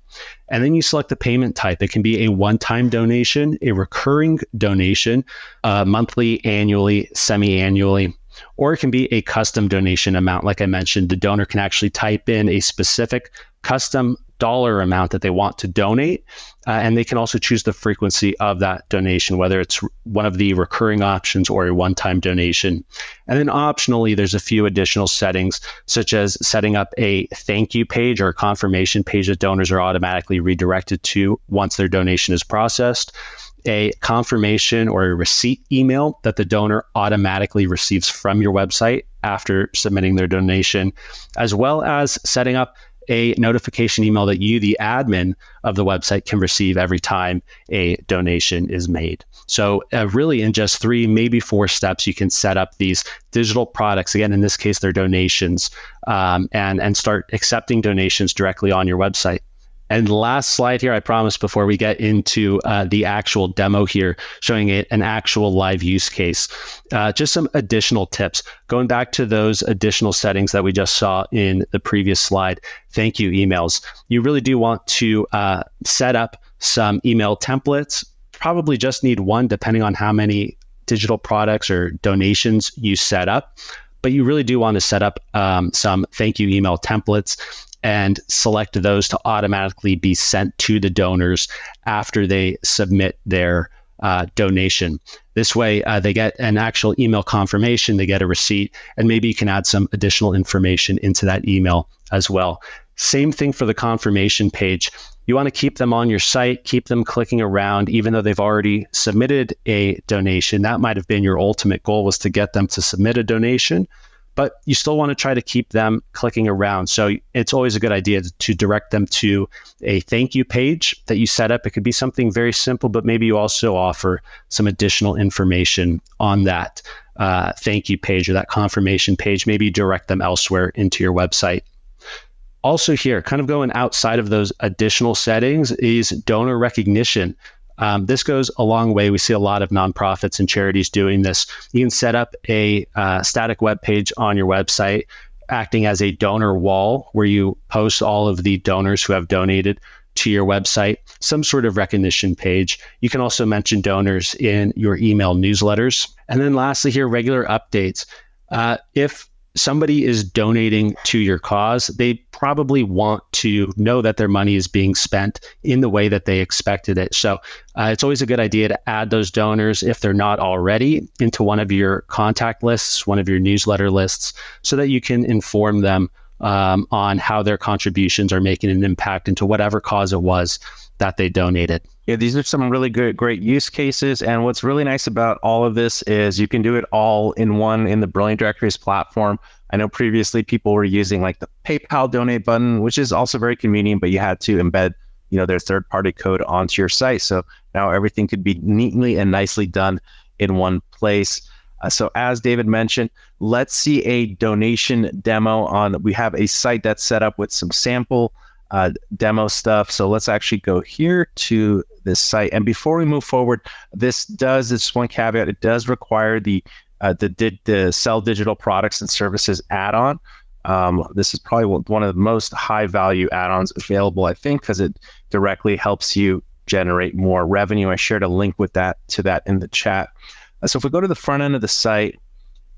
And then you select the payment type. It can be a one-time donation, a recurring donation, monthly, annually, semi-annually, or it can be a custom donation amount. Like I mentioned, the donor can actually type in a specific custom dollar amount that they want to donate, and they can also choose the frequency of that donation, whether it's one of the recurring options or a one-time donation. And then optionally, there's a few additional settings, such as setting up a thank you page or a confirmation page that donors are automatically redirected to once their donation is processed, a confirmation or a receipt email that the donor automatically receives from your website after submitting their donation, as well as setting up a notification email that you, the admin of the website, can receive every time a donation is made. So really in just 3, maybe 4 steps, you can set up these digital products. Again, in this case, they're donations, and start accepting donations directly on your website. And last slide here, I promise, before we get into the actual demo here, showing it an actual live use case. Just some additional tips. Going back to those additional settings that we just saw in the previous slide, thank you emails. You really do want to set up some email templates. Probably just need one, depending on how many digital products or donations you set up. But you really do want to set up some thank you email templates and select those to automatically be sent to the donors after they submit their donation. This way, they get an actual email confirmation, they get a receipt, and maybe you can add some additional information into that email as well. Same thing for the confirmation page. You want to keep them on your site, keep them clicking around, even though they've already submitted a donation. That might have been your ultimate goal, was to get them to submit a donation, but you still want to try to keep them clicking around. So it's always a good idea to direct them to a thank you page that you set up. It could be something very simple, but maybe you also offer some additional information on that thank you page or that confirmation page. Maybe direct them elsewhere into your website. Also here, kind of going outside of those additional settings, is donor recognition. This goes a long way. We see a lot of nonprofits and charities doing this. You can set up a static web page on your website, acting as a donor wall where you post all of the donors who have donated to your website, some sort of recognition page. You can also mention donors in your email newsletters. And then lastly here, regular updates. If somebody is donating to your cause, they probably want to know that their money is being spent in the way that they expected it. So it's always a good idea to add those donors, if they're not already, into one of your contact lists, one of your newsletter lists, so that you can inform them on how their contributions are making an impact into whatever cause it was that they donated. Yeah, these are some really great use cases. And what's really nice about all of this is you can do it all in the Brilliant Directories platform. I know previously people were using like the PayPal donate button, which is also very convenient, but you had to embed, their third-party code onto your site. So now everything could be neatly and nicely done in one place. So as David mentioned, let's see a donation demo we have a site that's set up with some sample demo stuff. So let's actually go here to this site. And before we move forward, this one caveat, it does require the Sell Digital Products and Services add-on. This is probably one of the most high value add-ons available, I think, because it directly helps you generate more revenue. I shared a link to that in the chat. So if we go to the front end of the site,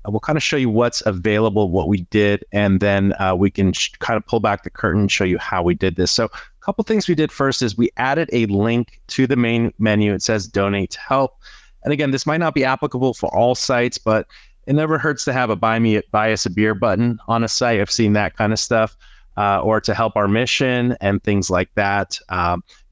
we'll kind of show you what's available, what we did, and then we can kind of pull back the curtain and show you how we did this. So a couple things we did first is we added a link to the main menu. It says donate to help. And again, this might not be applicable for all sites, but it never hurts to have a buy us a beer button on a site. I've seen that kind of stuff, or to help our mission and things like that.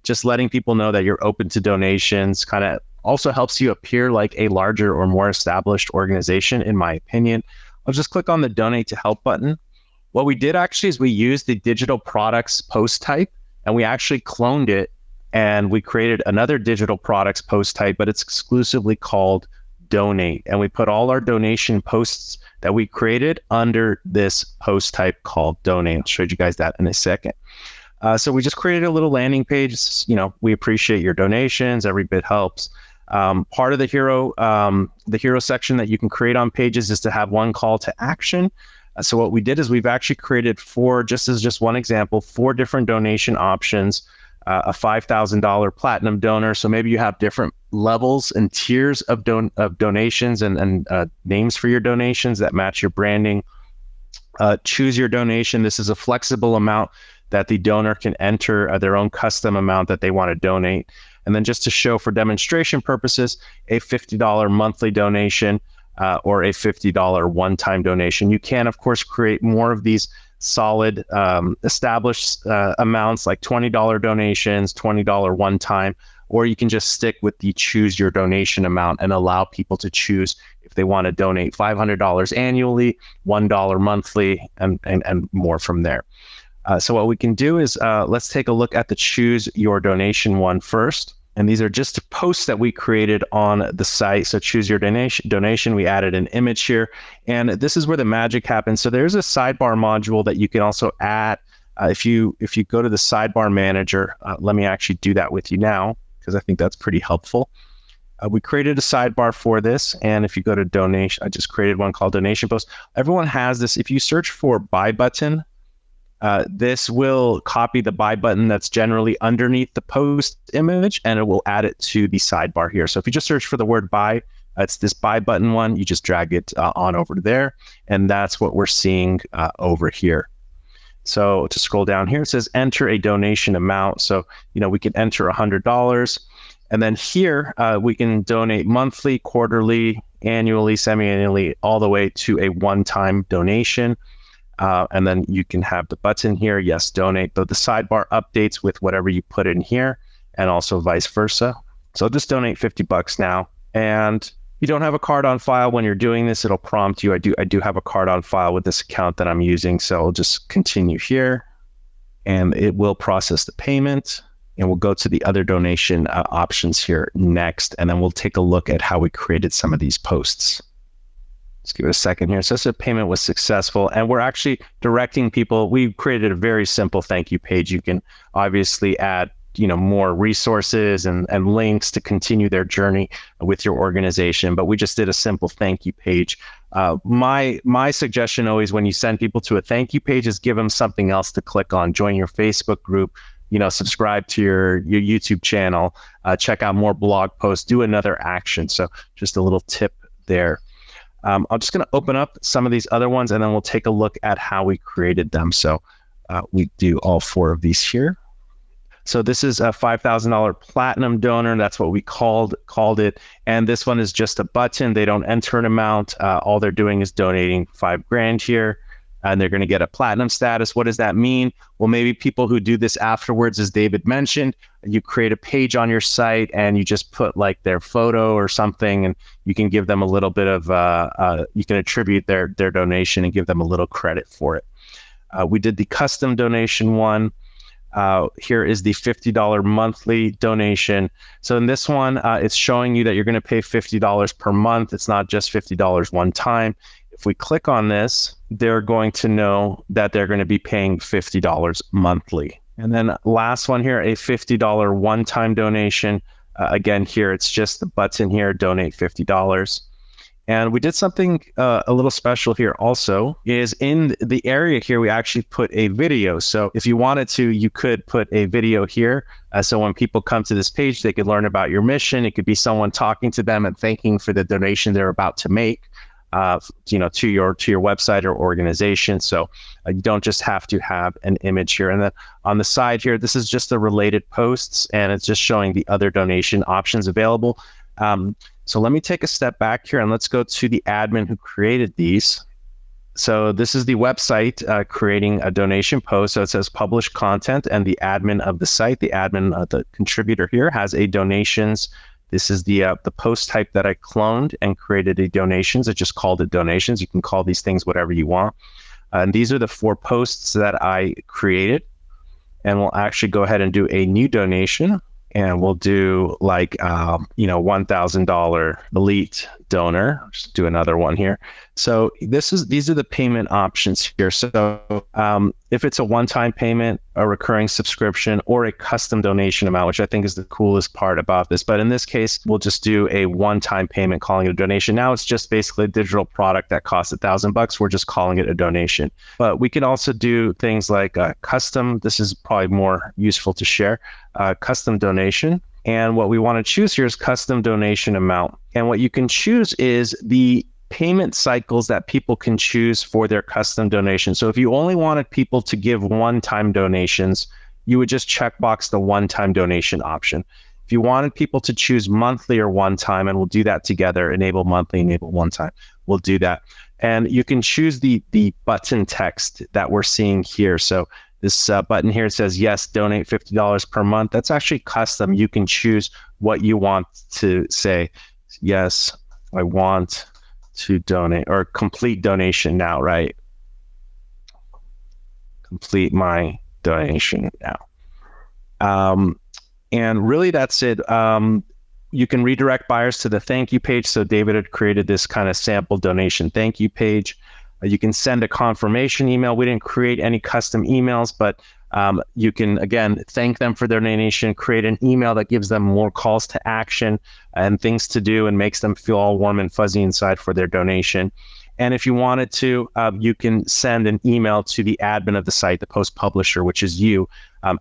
Just letting people know that you're open to donations kind of also helps you appear like a larger or more established organization, in my opinion. I'll just click on the donate to help button. What we did actually is we used the digital products post type, and we actually cloned it, and we created another digital products post type, but it's exclusively called donate. And we put all our donation posts that we created under this post type called donate. I'll show you guys that in a second. So we just created a little landing page. We appreciate your donations. Every bit helps. Part of the hero section that you can create on pages is to have one call to action. So what we did is we've actually created just one example, 4 different donation options. A $5,000 platinum donor. So maybe you have different levels and tiers of donations and names for your donations that match your branding. Choose your donation. This is a flexible amount that the donor can enter, their own custom amount that they want to donate. And then just to show for demonstration purposes, a $50 monthly donation or a $50 one-time donation. You can, of course, create more of these solid established amounts like $20 donations, $20 one time, or you can just stick with the choose your donation amount and allow people to choose if they want to donate $500 annually, $1 monthly, and more from there. So what we can do is let's take a look at the choose your donation one first. And these are just posts that we created on the site. So choose your donation. We added an image here. And this is where the magic happens. So there's a sidebar module that you can also add. If you go to the sidebar manager, let me actually do that with you now, because I think that's pretty helpful. We created a sidebar for this. And if you go to donation, I just created one called donation post. Everyone has this. If you search for buy button, this will copy the buy button that's generally underneath the post image, and it will add it to the sidebar here. So if you just search for the word buy, it's this buy button one, you just drag it on over to there, and that's what we're seeing over here. So to scroll down here, it says enter a donation amount. So, we can enter $100. And then here, we can donate monthly, quarterly, annually, semi-annually, all the way to a one-time donation. And then you can have the button here, yes, donate, but the sidebar updates with whatever you put in here, and also vice versa. So I'll just donate $50 now. And you don't have a card on file when you're doing this, it'll prompt you. I do have a card on file with this account that I'm using. So I'll just continue here, and it will process the payment. And we'll go to the other donation options here next, and then we'll take a look at how we created some of these posts. Let's give it a second here. So the payment was successful, and we're actually directing people. We created a very simple thank you page. You can obviously add more resources and links to continue their journey with your organization, but we just did a simple thank you page. My suggestion always when you send people to a thank you page is give them something else to click on. Join your Facebook group, subscribe to your YouTube channel, check out more blog posts, do another action. So just a little tip there. I'm just going to open up some of these other ones, and then we'll take a look at how we created them. So we do all 4 of these here. So this is a $5,000 platinum donor. That's what we called it. And this one is just a button. They don't enter an amount. All they're doing is donating $5,000 here, and they're going to get a platinum status. What does that mean? Well, maybe people who do this afterwards, as David mentioned, you create a page on your site and you just put like their photo or something, and you can give them a little bit of, you can attribute their donation and give them a little credit for it. We did the custom donation one. Here is the $50 monthly donation. So in this one, it's showing you that you're going to pay $50 per month. It's not just $50 one time. If we click on this, they're going to know that they're going to be paying $50 monthly. And then last one here, a $50 one-time donation. Again, here, it's just the button here, donate $50. And we did something a little special here also, is in the area here, we actually put a video. So if you wanted to, you could put a video here. So when people come to this page, they could learn about your mission. It could be someone talking to them and thanking for the donation they're about to make, to your website or organization. So you don't just have to have an image here. And then on the side here, this is just the related posts, and it's just showing the other donation options available. So let me take a step back here, and let's go to the admin who created these. So this is the website creating a donation post. So it says publish content, and the admin of the site, the admin, the contributor here has a donations. This is the post type that I cloned and created a donations. I just called it donations. You can call these things whatever you want. And these are the 4 posts that I created. And we'll actually go ahead and do a new donation. And we'll do like, $1,000 elite donor. I'll just do another one here. So these are the payment options here. So if it's a one-time payment, a recurring subscription, or a custom donation amount, which I think is the coolest part about this. But in this case, we'll just do a one-time payment, calling it a donation. Now it's just basically a digital product that costs $1,000. We're just calling it a donation. But we can also do things like custom. This is probably more useful to share. Custom donation. And what we want to choose here is custom donation amount. And what you can choose is the payment cycles that people can choose for their custom donation. So if you only wanted people to give one-time donations, you would just checkbox the one-time donation option. If you wanted people to choose monthly or one-time, and we'll do that together, enable monthly, enable one-time, we'll do that. And you can choose the button text that we're seeing here. So this button here says, yes, donate $50 per month. That's actually custom. You can choose what you want to say. Yes, I want to donate, or complete donation now, right? Complete my donation now. And really that's it. You can redirect buyers to the thank you page. So David had created this kind of sample donation thank you page. You can send a confirmation email. We didn't create any custom emails, but you can, again, thank them for their donation, create an email that gives them more calls to action and things to do and makes them feel all warm and fuzzy inside for their donation. And if you wanted to, you can send an email to the admin of the site, the post publisher, which is you,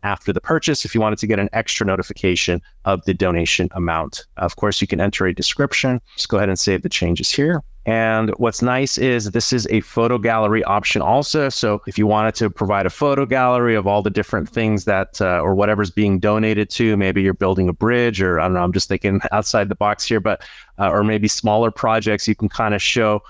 after the purchase, if you wanted to get an extra notification of the donation amount. Of course, you can enter a description. Just go ahead and save the changes here. And what's nice is this is a photo gallery option also. So if you wanted to provide a photo gallery of all the different things that, or whatever's being donated to, maybe you're building a bridge, or I don't know, I'm just thinking outside the box here, but, or maybe smaller projects, you can kind of show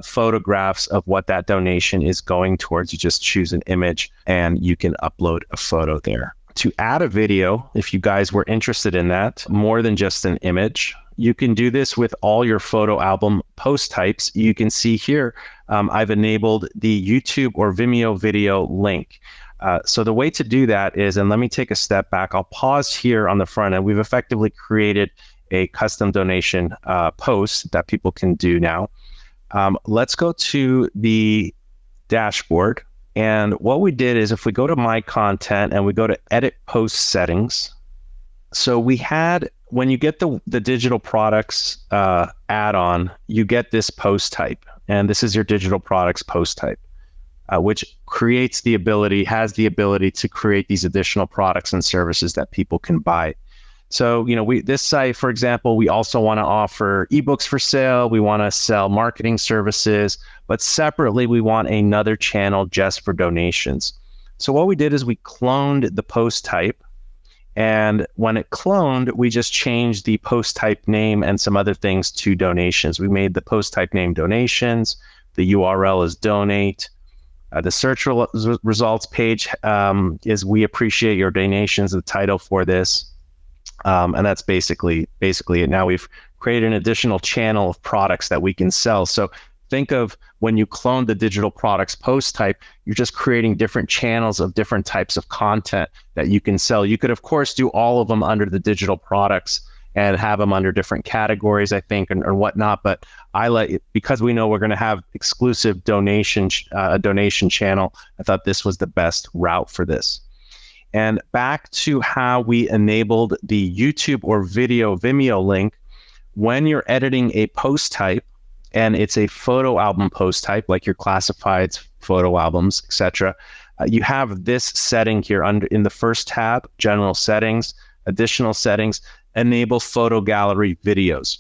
photographs of what that donation is going towards. You just choose an image and you can upload a photo there. To add a video, if you guys were interested in that, more than just an image, you can do this with all your photo album post types. You can see here, I've enabled the YouTube or Vimeo video link. So the way to do that is, and let me take a step back, I'll pause here on the front end. We've effectively created a custom donation post that people can do now. Let's go to the dashboard. And what we did is if we go to My Content and we go to Edit Post Settings, so we had, when you get the digital products add-on, you get this post type. And this is your digital products post type, which creates the ability, has the ability to create these additional products and services that people can buy. So, you know, this site, for example, we also want to offer ebooks for sale. We want to sell marketing services, but separately, we want another channel just for donations. So what we did is we cloned the post type. And when it cloned, we just changed the post type name and some other things to donations. We made the post type name donations. The URL is donate. The search results page is we appreciate your donations, the title for this. And that's basically it. Now we've created an additional channel of products that we can sell. So think of when you clone the digital products post type, you're just creating different channels of different types of content that you can sell. You could, of course, do all of them under the digital products and have them under different categories, I think, or whatnot. But because we know we're going to have exclusive donation channel, I thought this was the best route for this. And back to how we enabled the YouTube or video Vimeo link, when you're editing a post type, and it's a photo album post type, like your classifieds, photo albums, etc., you have this setting here in the first tab, general settings, additional settings, enable photo gallery videos.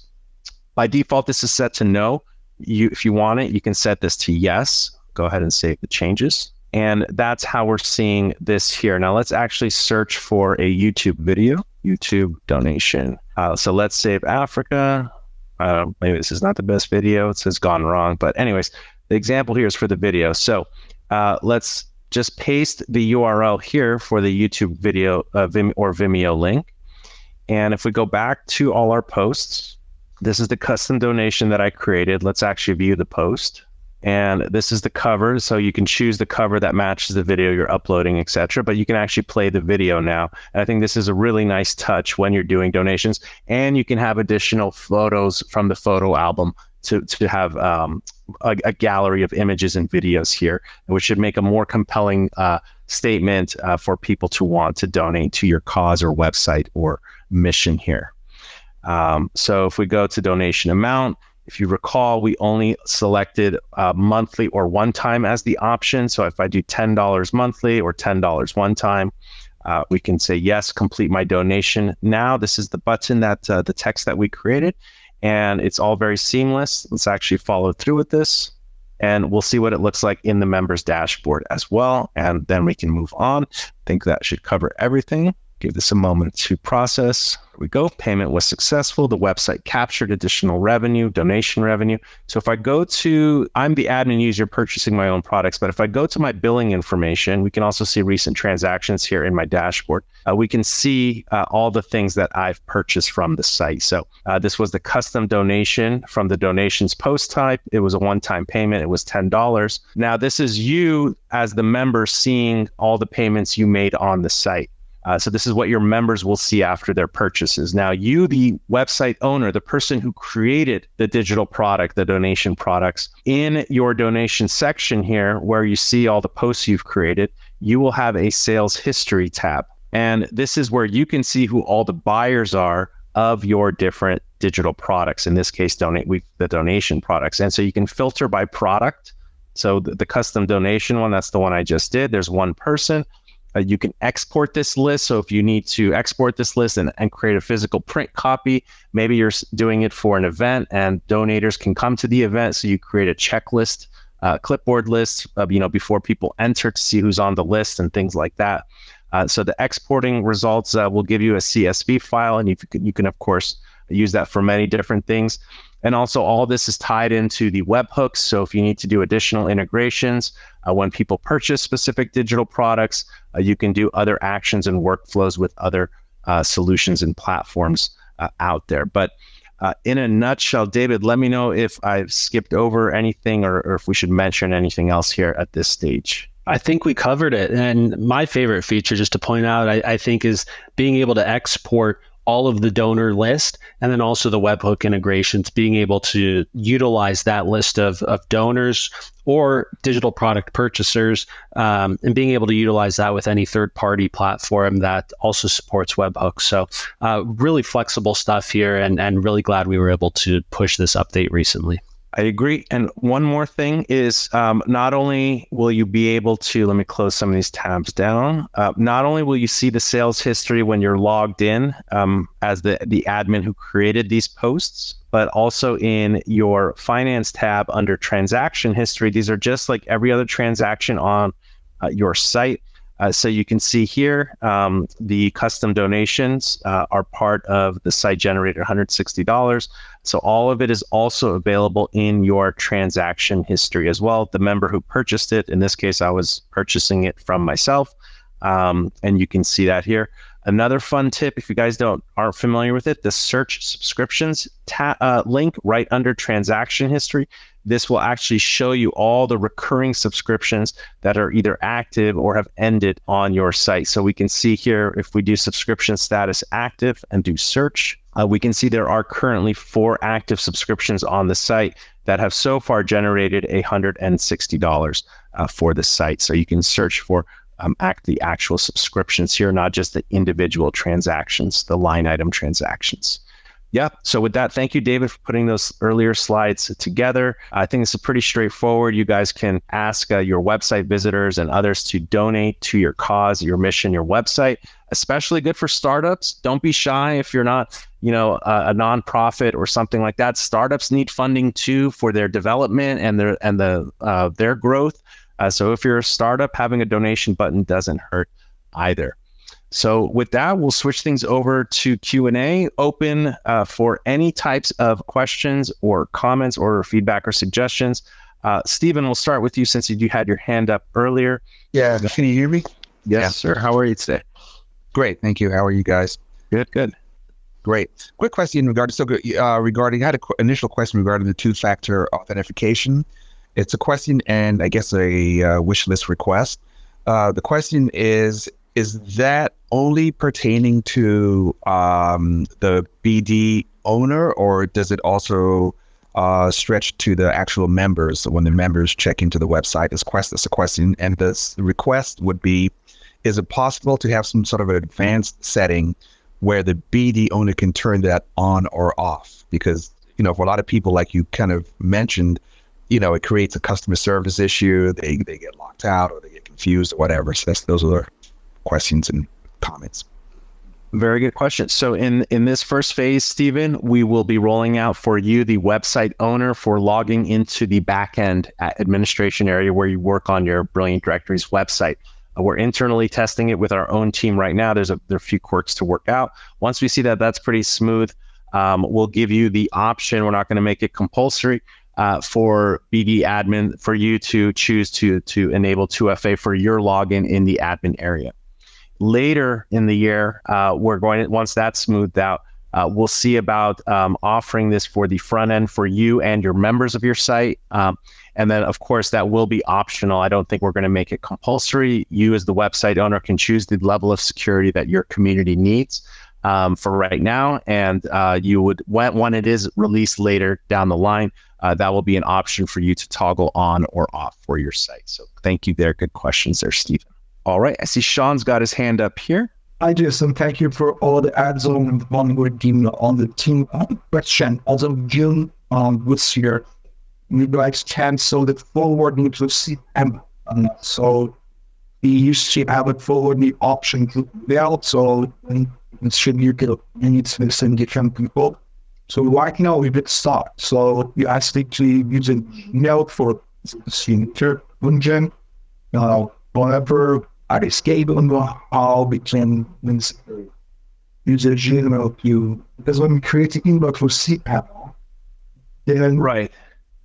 By default, this is set to no. If you want it, you can set this to yes. Go ahead and save the changes. And that's how we're seeing this here. Now let's actually search for a YouTube video, YouTube donation. So let's save Africa. Maybe this is not the best video. It says gone wrong. But anyways, the example here is for the video. So let's just paste the URL here for the YouTube video or Vimeo link. And if we go back to all our posts, this is the custom donation that I created. Let's actually view the post. And this is the cover, so you can choose the cover that matches the video you're uploading, etc. But you can actually play the video now. And I think this is a really nice touch when you're doing donations. And you can have additional photos from the photo album to have a gallery of images and videos here, which should make a more compelling statement for people to want to donate to your cause or website or mission here. So if we go to donation amount, if you recall, we only selected monthly or one time as the option. So if I do $10 monthly or $10 one time, we can say, yes, complete my donation. Now, this is the button that the text that we created, and it's all very seamless. Let's actually follow through with this, and we'll see what it looks like in the members dashboard as well. And then we can move on. I think that should cover everything. Give this a moment to process. Here we go. Payment was successful. The website captured additional revenue, donation revenue. So if I go to, I'm the admin user purchasing my own products, but if I go to my billing information, we can also see recent transactions here in my dashboard. We can see all the things that I've purchased from the site. So this was the custom donation from the donations post type. It was a one-time payment. It was $10. Now this is you as the member seeing all the payments you made on the site. So this is what your members will see after their purchases. Now, you, the website owner, the person who created the digital product, the donation products, in your donation section here, where you see all the posts you've created, you will have a sales history tab. And this is where you can see who all the buyers are of your different digital products. In this case, the donation products. And so you can filter by product. So the custom donation one, that's the one I just did. There's one person. You can export this list. So if you need to export this list and create a physical print copy, maybe you're doing it for an event and donators can come to the event. So you create a checklist, clipboard list, before people enter to see who's on the list and things like that. So the exporting results will give you a CSV file, and you can of course use that for many different things. And also all this is tied into the webhooks. So if you need to do additional integrations, when people purchase specific digital products, you can do other actions and workflows with other solutions and platforms out there. But in a nutshell, David, let me know if I've skipped over anything or if we should mention anything else here at this stage. I think we covered it. And my favorite feature, just to point out, I think is being able to export all of the donor list, and then also the webhook integrations, being able to utilize that list of donors or digital product purchasers, and being able to utilize that with any third-party platform that also supports webhooks. So really flexible stuff here, and really glad we were able to push this update recently. I agree. And one more thing is not only will you be able to, let me close some of these tabs down. Not only will you see the sales history when you're logged in as the admin who created these posts, but also in your finance tab under transaction history. These are just like every other transaction on your site. So you can see here, the custom donations are part of the site generated $160. So all of it is also available in your transaction history as well. The member who purchased it, in this case, I was purchasing it from myself, and you can see that here. Another fun tip, if you guys aren't familiar with it, the search subscriptions link right under transaction history. This will actually show you all the recurring subscriptions that are either active or have ended on your site. So we can see here, if we do subscription status active and do search, we can see there are currently 4 active subscriptions on the site that have so far generated $160 for the site. So you can search for the actual subscriptions here, not just the individual transactions, the line item transactions. Yeah. So with that, thank you, David, for putting those earlier slides together. I think it's pretty straightforward. You guys can ask your website visitors and others to donate to your cause, your mission, your website. Especially good for startups. Don't be shy if you're not, a nonprofit or something like that. Startups need funding too for their development and their growth. So if you're a startup, having a donation button doesn't hurt either. So with that, we'll switch things over to Q&A, open for any types of questions or comments or feedback or suggestions. Stephen, we'll start with you since you had your hand up earlier. Yeah, can you hear me? Yes, sir. How are you today? Great, thank you. How are you guys? Good. Great. Quick question regarding, I had an initial question regarding the two-factor authentication. It's a question and I guess a wish list request. The question is that only pertaining to the BD owner, or does it also stretch to the actual members? So when the members check into the website, that's a question. And the request would be, is it possible to have some sort of an advanced setting where the BD owner can turn that on or off? Because, for a lot of people, like you kind of mentioned, it creates a customer service issue. They get locked out or they get confused or whatever. So those are the questions and comments. Very good question. So in this first phase, Stephen, we will be rolling out for you the website owner for logging into the backend administration area where you work on your Brilliant Directories website. We're internally testing it with our own team right now. There are a few quirks to work out. Once we see that that's pretty smooth, we'll give you the option. We're not going to make it compulsory for BD admin for you to choose to enable 2FA for your login in the admin area. Later in the year, once that's smoothed out, we'll see about offering this for the front end for you and your members of your site. And then, of course, that will be optional. I don't think we're going to make it compulsory. You as the website owner can choose the level of security that your community needs for right now. And you would, when it is released later down the line, that will be an option for you to toggle on or off for your site. So thank you there. Good questions there, Stephen. All right. I see Sean's got his hand up here. Hi, Jason. Thank you for all the ads on the team question. Also, June this year, we will extend so that forward into cPanel. So we used to have it forward the option to mail, so distribute it and send different people. So right now we did start. So you actually using mail for signature engine, whatever I escape on how we can use a Gmail view. Because when we create an inbox for cPanel, then Right.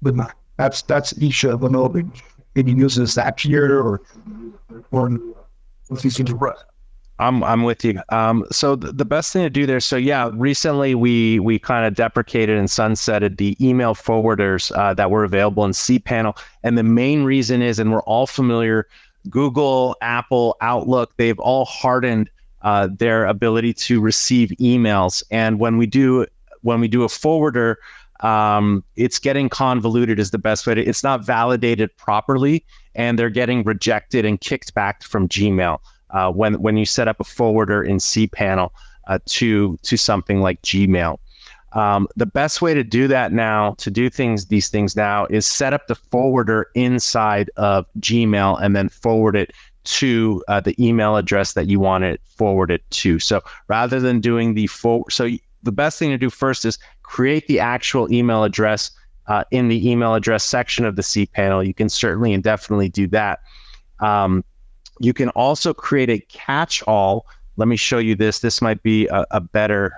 but that's each of them. It uses that here or what's easy to run. I'm with you. So the best thing to do there. So yeah, recently we kind of deprecated and sunsetted the email forwarders that were available in cPanel, and the main reason is, and we're all familiar, Google, Apple, Outlook, they've all hardened their ability to receive emails, and when we do a forwarder, it's getting convoluted is the best way to. It's not validated properly, and they're getting rejected and kicked back from Gmail. When you set up a forwarder in cPanel to something like Gmail. The best way to do that now, to do these things now, is set up the forwarder inside of Gmail and then forward it to the email address that you want it forwarded to. So rather than doing the best thing to do first is create the actual email address in the email address section of the cPanel. You can certainly and definitely do that. You can also create a catch-all. Let me show you this. This might be a better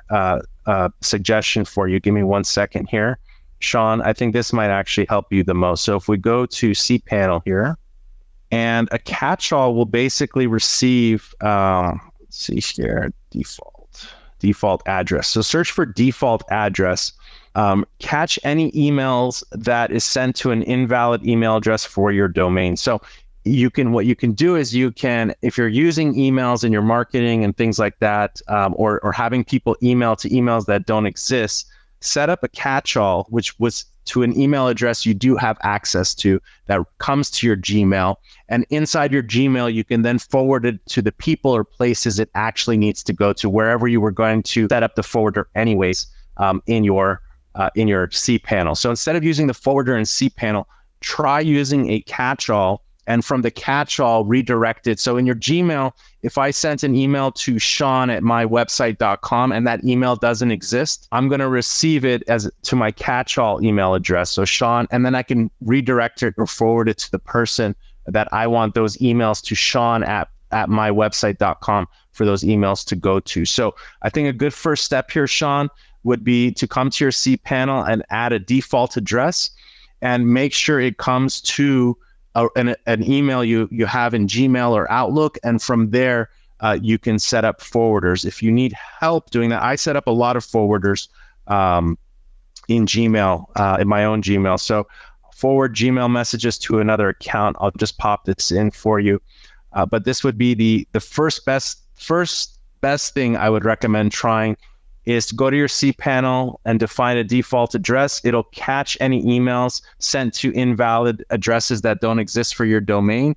suggestion for you. Give me 1 second here. Sean, I think this might actually help you the most. So if we go to cPanel here, and a catch-all will basically receive, let's see here, default address. So search for default address. Catch any emails that is sent to an invalid email address for your domain. So what you can do is if you're using emails in your marketing and things like that, or having people email to emails that don't exist, set up a catch-all, which was to an email address you do have access to that comes to your Gmail. And inside your Gmail, you can then forward it to the people or places it actually needs to go to, wherever you were going to set up the forwarder anyways, in your cPanel. So instead of using the forwarder in cPanel, try using a catch-all, and from the catch-all, redirect it. So in your Gmail, if I sent an email to Sean@mywebsite.com and that email doesn't exist, I'm going to receive it to my catch-all email address. So Sean, and then I can redirect it or forward it to the person that I want those emails to, Sean@mywebsite.com, for those emails to go to. So I think a good first step here, Sean, would be to come to your cPanel and add a default address and make sure it comes to an email you have in Gmail or Outlook, and from there you can set up forwarders. If you need help doing that, I set up a lot of forwarders in Gmail, in my own Gmail. So forward Gmail messages to another account. I'll just pop this in for you. But this would be the first best thing I would recommend trying is to go to your cPanel and define a default address. It'll catch any emails sent to invalid addresses that don't exist for your domain.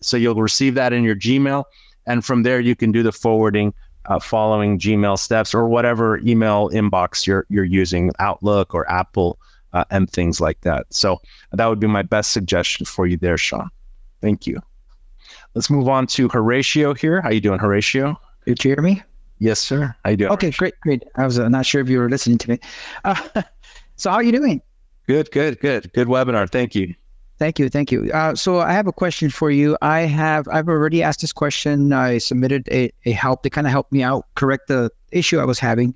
So you'll receive that in your Gmail. And from there, you can do the forwarding following Gmail steps or whatever email inbox you're using, Outlook or Apple, and things like that. So that would be my best suggestion for you there, Sean. Thank you. Let's move on to Horatio here. How you doing, Horatio? Did you hear me? Yes, sir. How you doing? Okay, great. I was not sure if you were listening to me. So how are you doing? Good. Good webinar. Thank you. Thank you. So I have a question for you. I've already asked this question. I submitted a help to kind of help me out, correct the issue I was having.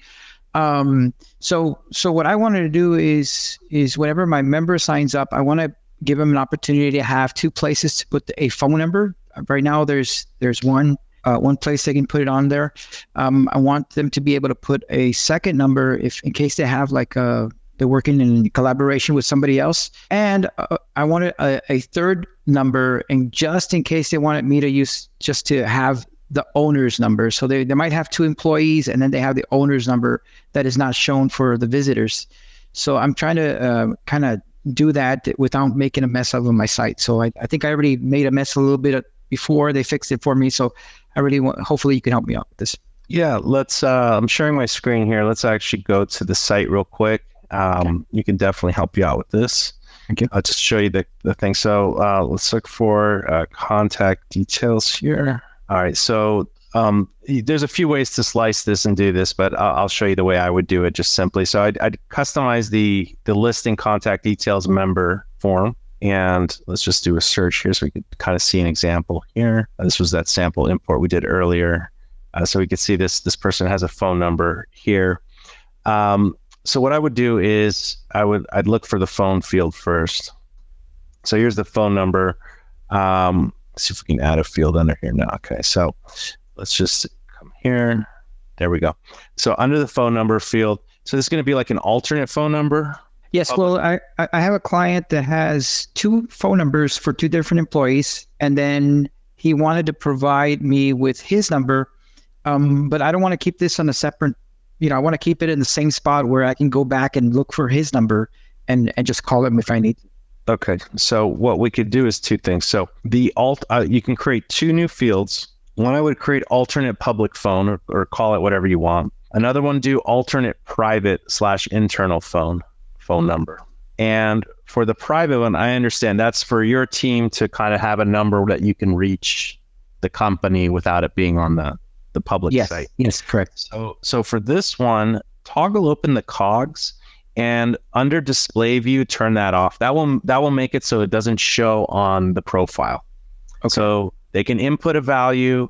So what I wanted to do is whenever my member signs up, I want to give them an opportunity to have two places to put a phone number. Right now, there's one place they can put it on there. I want them to be able to put a second number in case they have they're working in collaboration with somebody else. And I wanted a third number, and just in case they wanted me to use just to have the owner's number. So they might have two employees, and then they have the owner's number that is not shown for the visitors. So I'm trying to kind of do that without making a mess of my site. So I think I already made a mess a little bit before they fixed it for me. So I really hopefully you can help me out with this. Yeah, I'm sharing my screen here. Let's actually go to the site real quick. You can definitely help you out with this. Thank you. I'll just show you the thing. So let's look for contact details here. All right. So there's a few ways to slice this and do this, but I'll show you the way I would do it just simply. So I'd customize the listing contact details member form. And let's just do a search here so we could kind of see an example here. This was that sample import we did earlier. So we could see this person has a phone number here. So what I would do is I'd look for the phone field first. So here's the phone number. Let's see if we can add a field under here now. Okay, so let's just come here. There we go. So under the phone number field, so this is going to be like an alternate phone number. Yes, well, I have a client that has 2 phone numbers for 2 different employees, and then he wanted to provide me with his number, but I don't want to keep this on a separate, I want to keep it in the same spot where I can go back and look for his number and just call him if I need to. Okay, so what we could do is 2 things. So the you can create 2 new fields. One I would create alternate public phone or call it whatever you want. Another one do alternate private/internal phone number. And for the private one, I understand that's for your team to kind of have a number that you can reach the company without it being on the public site. Yes, correct. So for this one, toggle open the cogs and under display view, turn that off. That will make it so it doesn't show on the profile. Okay. So they can input a value.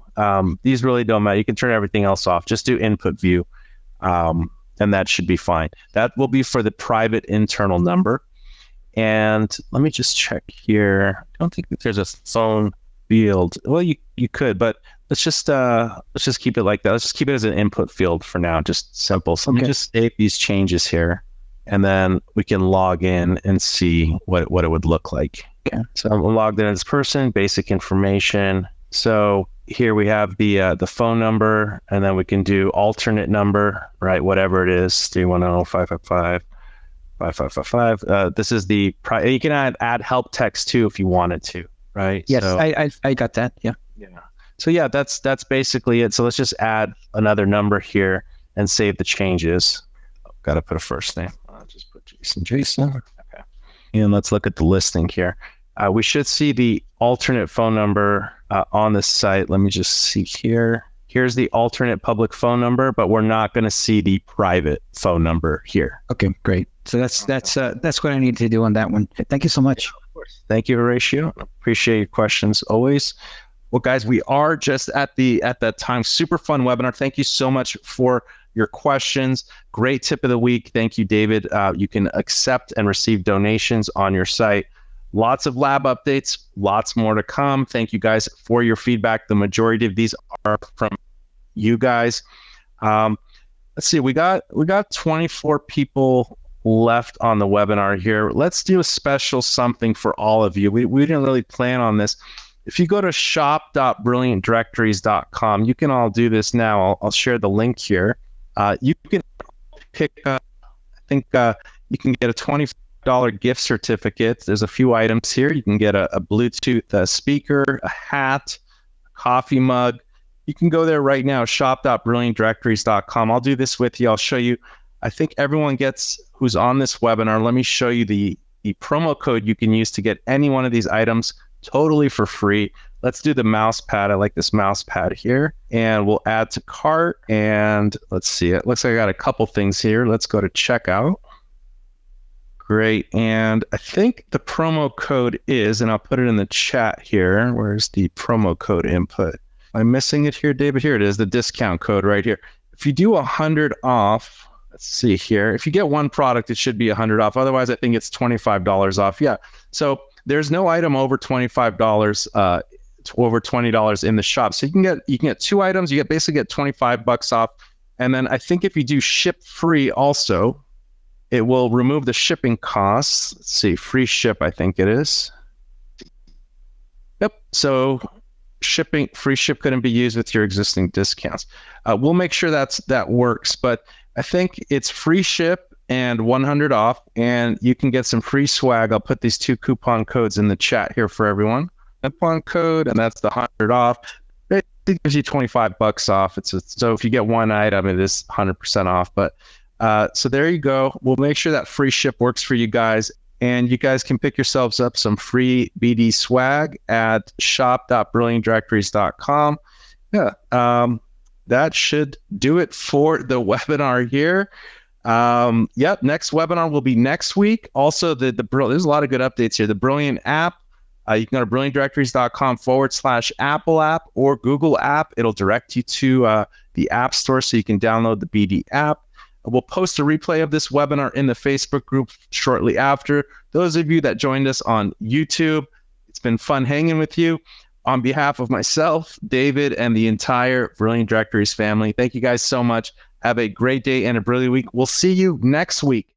These really don't matter. You can turn everything else off. Just do input view. And that should be fine. That will be for the private internal number. And let me just check here. I don't think that there's a phone field. Well, you could, but let's just keep it like that. Let's just keep it as an input field for now, just simple. So let me just save these changes here, and then we can log in and see what it would look like. Okay. So I'm logged in as person, basic information. So here we have the phone number, and then we can do alternate number, right? Whatever it is, 310-555-5555. This is the you can add help text too if you wanted to, right? Yes, so, I got that. Yeah. So yeah, that's basically it. So let's just add another number here and save the changes. Got to put a first name. I'll just put Jason. Okay. And let's look at the listing here. We should see the alternate phone number on the site. Let me just see here. Here's the alternate public phone number, but we're not going to see the private phone number here. Okay, great. So that's what I need to do on that one. Thank you so much. Yeah, of course. Thank you, Horatio. Appreciate your questions always. Well, guys, we are just at that time. Super fun webinar. Thank you so much for your questions. Great tip of the week. Thank you, David. You can accept and receive donations on your site. Lots of lab updates, lots more to come. Thank you guys for your feedback. The majority of these are from you guys. Let's see, we got 24 people left on the webinar here. Let's do a special something for all of you. We didn't really plan on this. If you go to shop.brilliantdirectories.com, you can all do this now. I'll share the link here. You can pick up, I think you can get a $25 gift certificate. There's a few items here. You can get a Bluetooth speaker, a hat, a coffee mug. You can go there right now, shop.brilliantdirectories.com. I'll do this with you. I'll show you. I think everyone gets who's on this webinar. Let me show you the promo code you can use to get any one of these items totally for free. Let's do the mouse pad. I like this mouse pad here. And we'll add to cart. And let's see. It looks like I got a couple things here. Let's go to checkout. Great. And I think the promo code is, and I'll put it in the chat here. Where's the promo code input? Am I missing it here, David? Here it is, the discount code right here. If you do 100 off, let's see here. If you get one product, it should be 100 off. Otherwise, I think it's $25 off. Yeah. So there's no item over $25, over $20 in the shop. So you can get 2 items. You basically get $25 off. And then I think if you do ship free also, it will remove the shipping costs. Let's see, free ship, I think it is. Yep. So free ship couldn't be used with your existing discounts. We'll make sure that works, but I think it's free ship and 100 off, and you can get some free swag. I'll put these 2 coupon codes in the chat here for everyone. Coupon code, and that's the 100 off. It gives you $25 off. So if you get one item, it is 100% off. But so there you go. We'll make sure that free ship works for you guys. And you guys can pick yourselves up some free BD swag at shop.brilliantdirectories.com. Yeah, that should do it for the webinar here. Yep, next webinar will be next week. Also, there's a lot of good updates here. The Brilliant app, you can go to brilliantdirectories.com/Apple app or Google app. It'll direct you to the App Store so you can download the BD app. We'll post a replay of this webinar in the Facebook group shortly after. Those of you that joined us on YouTube, it's been fun hanging with you. On behalf of myself, David, and the entire Brilliant Directories family, thank you guys so much. Have a great day and a brilliant week. We'll see you next week.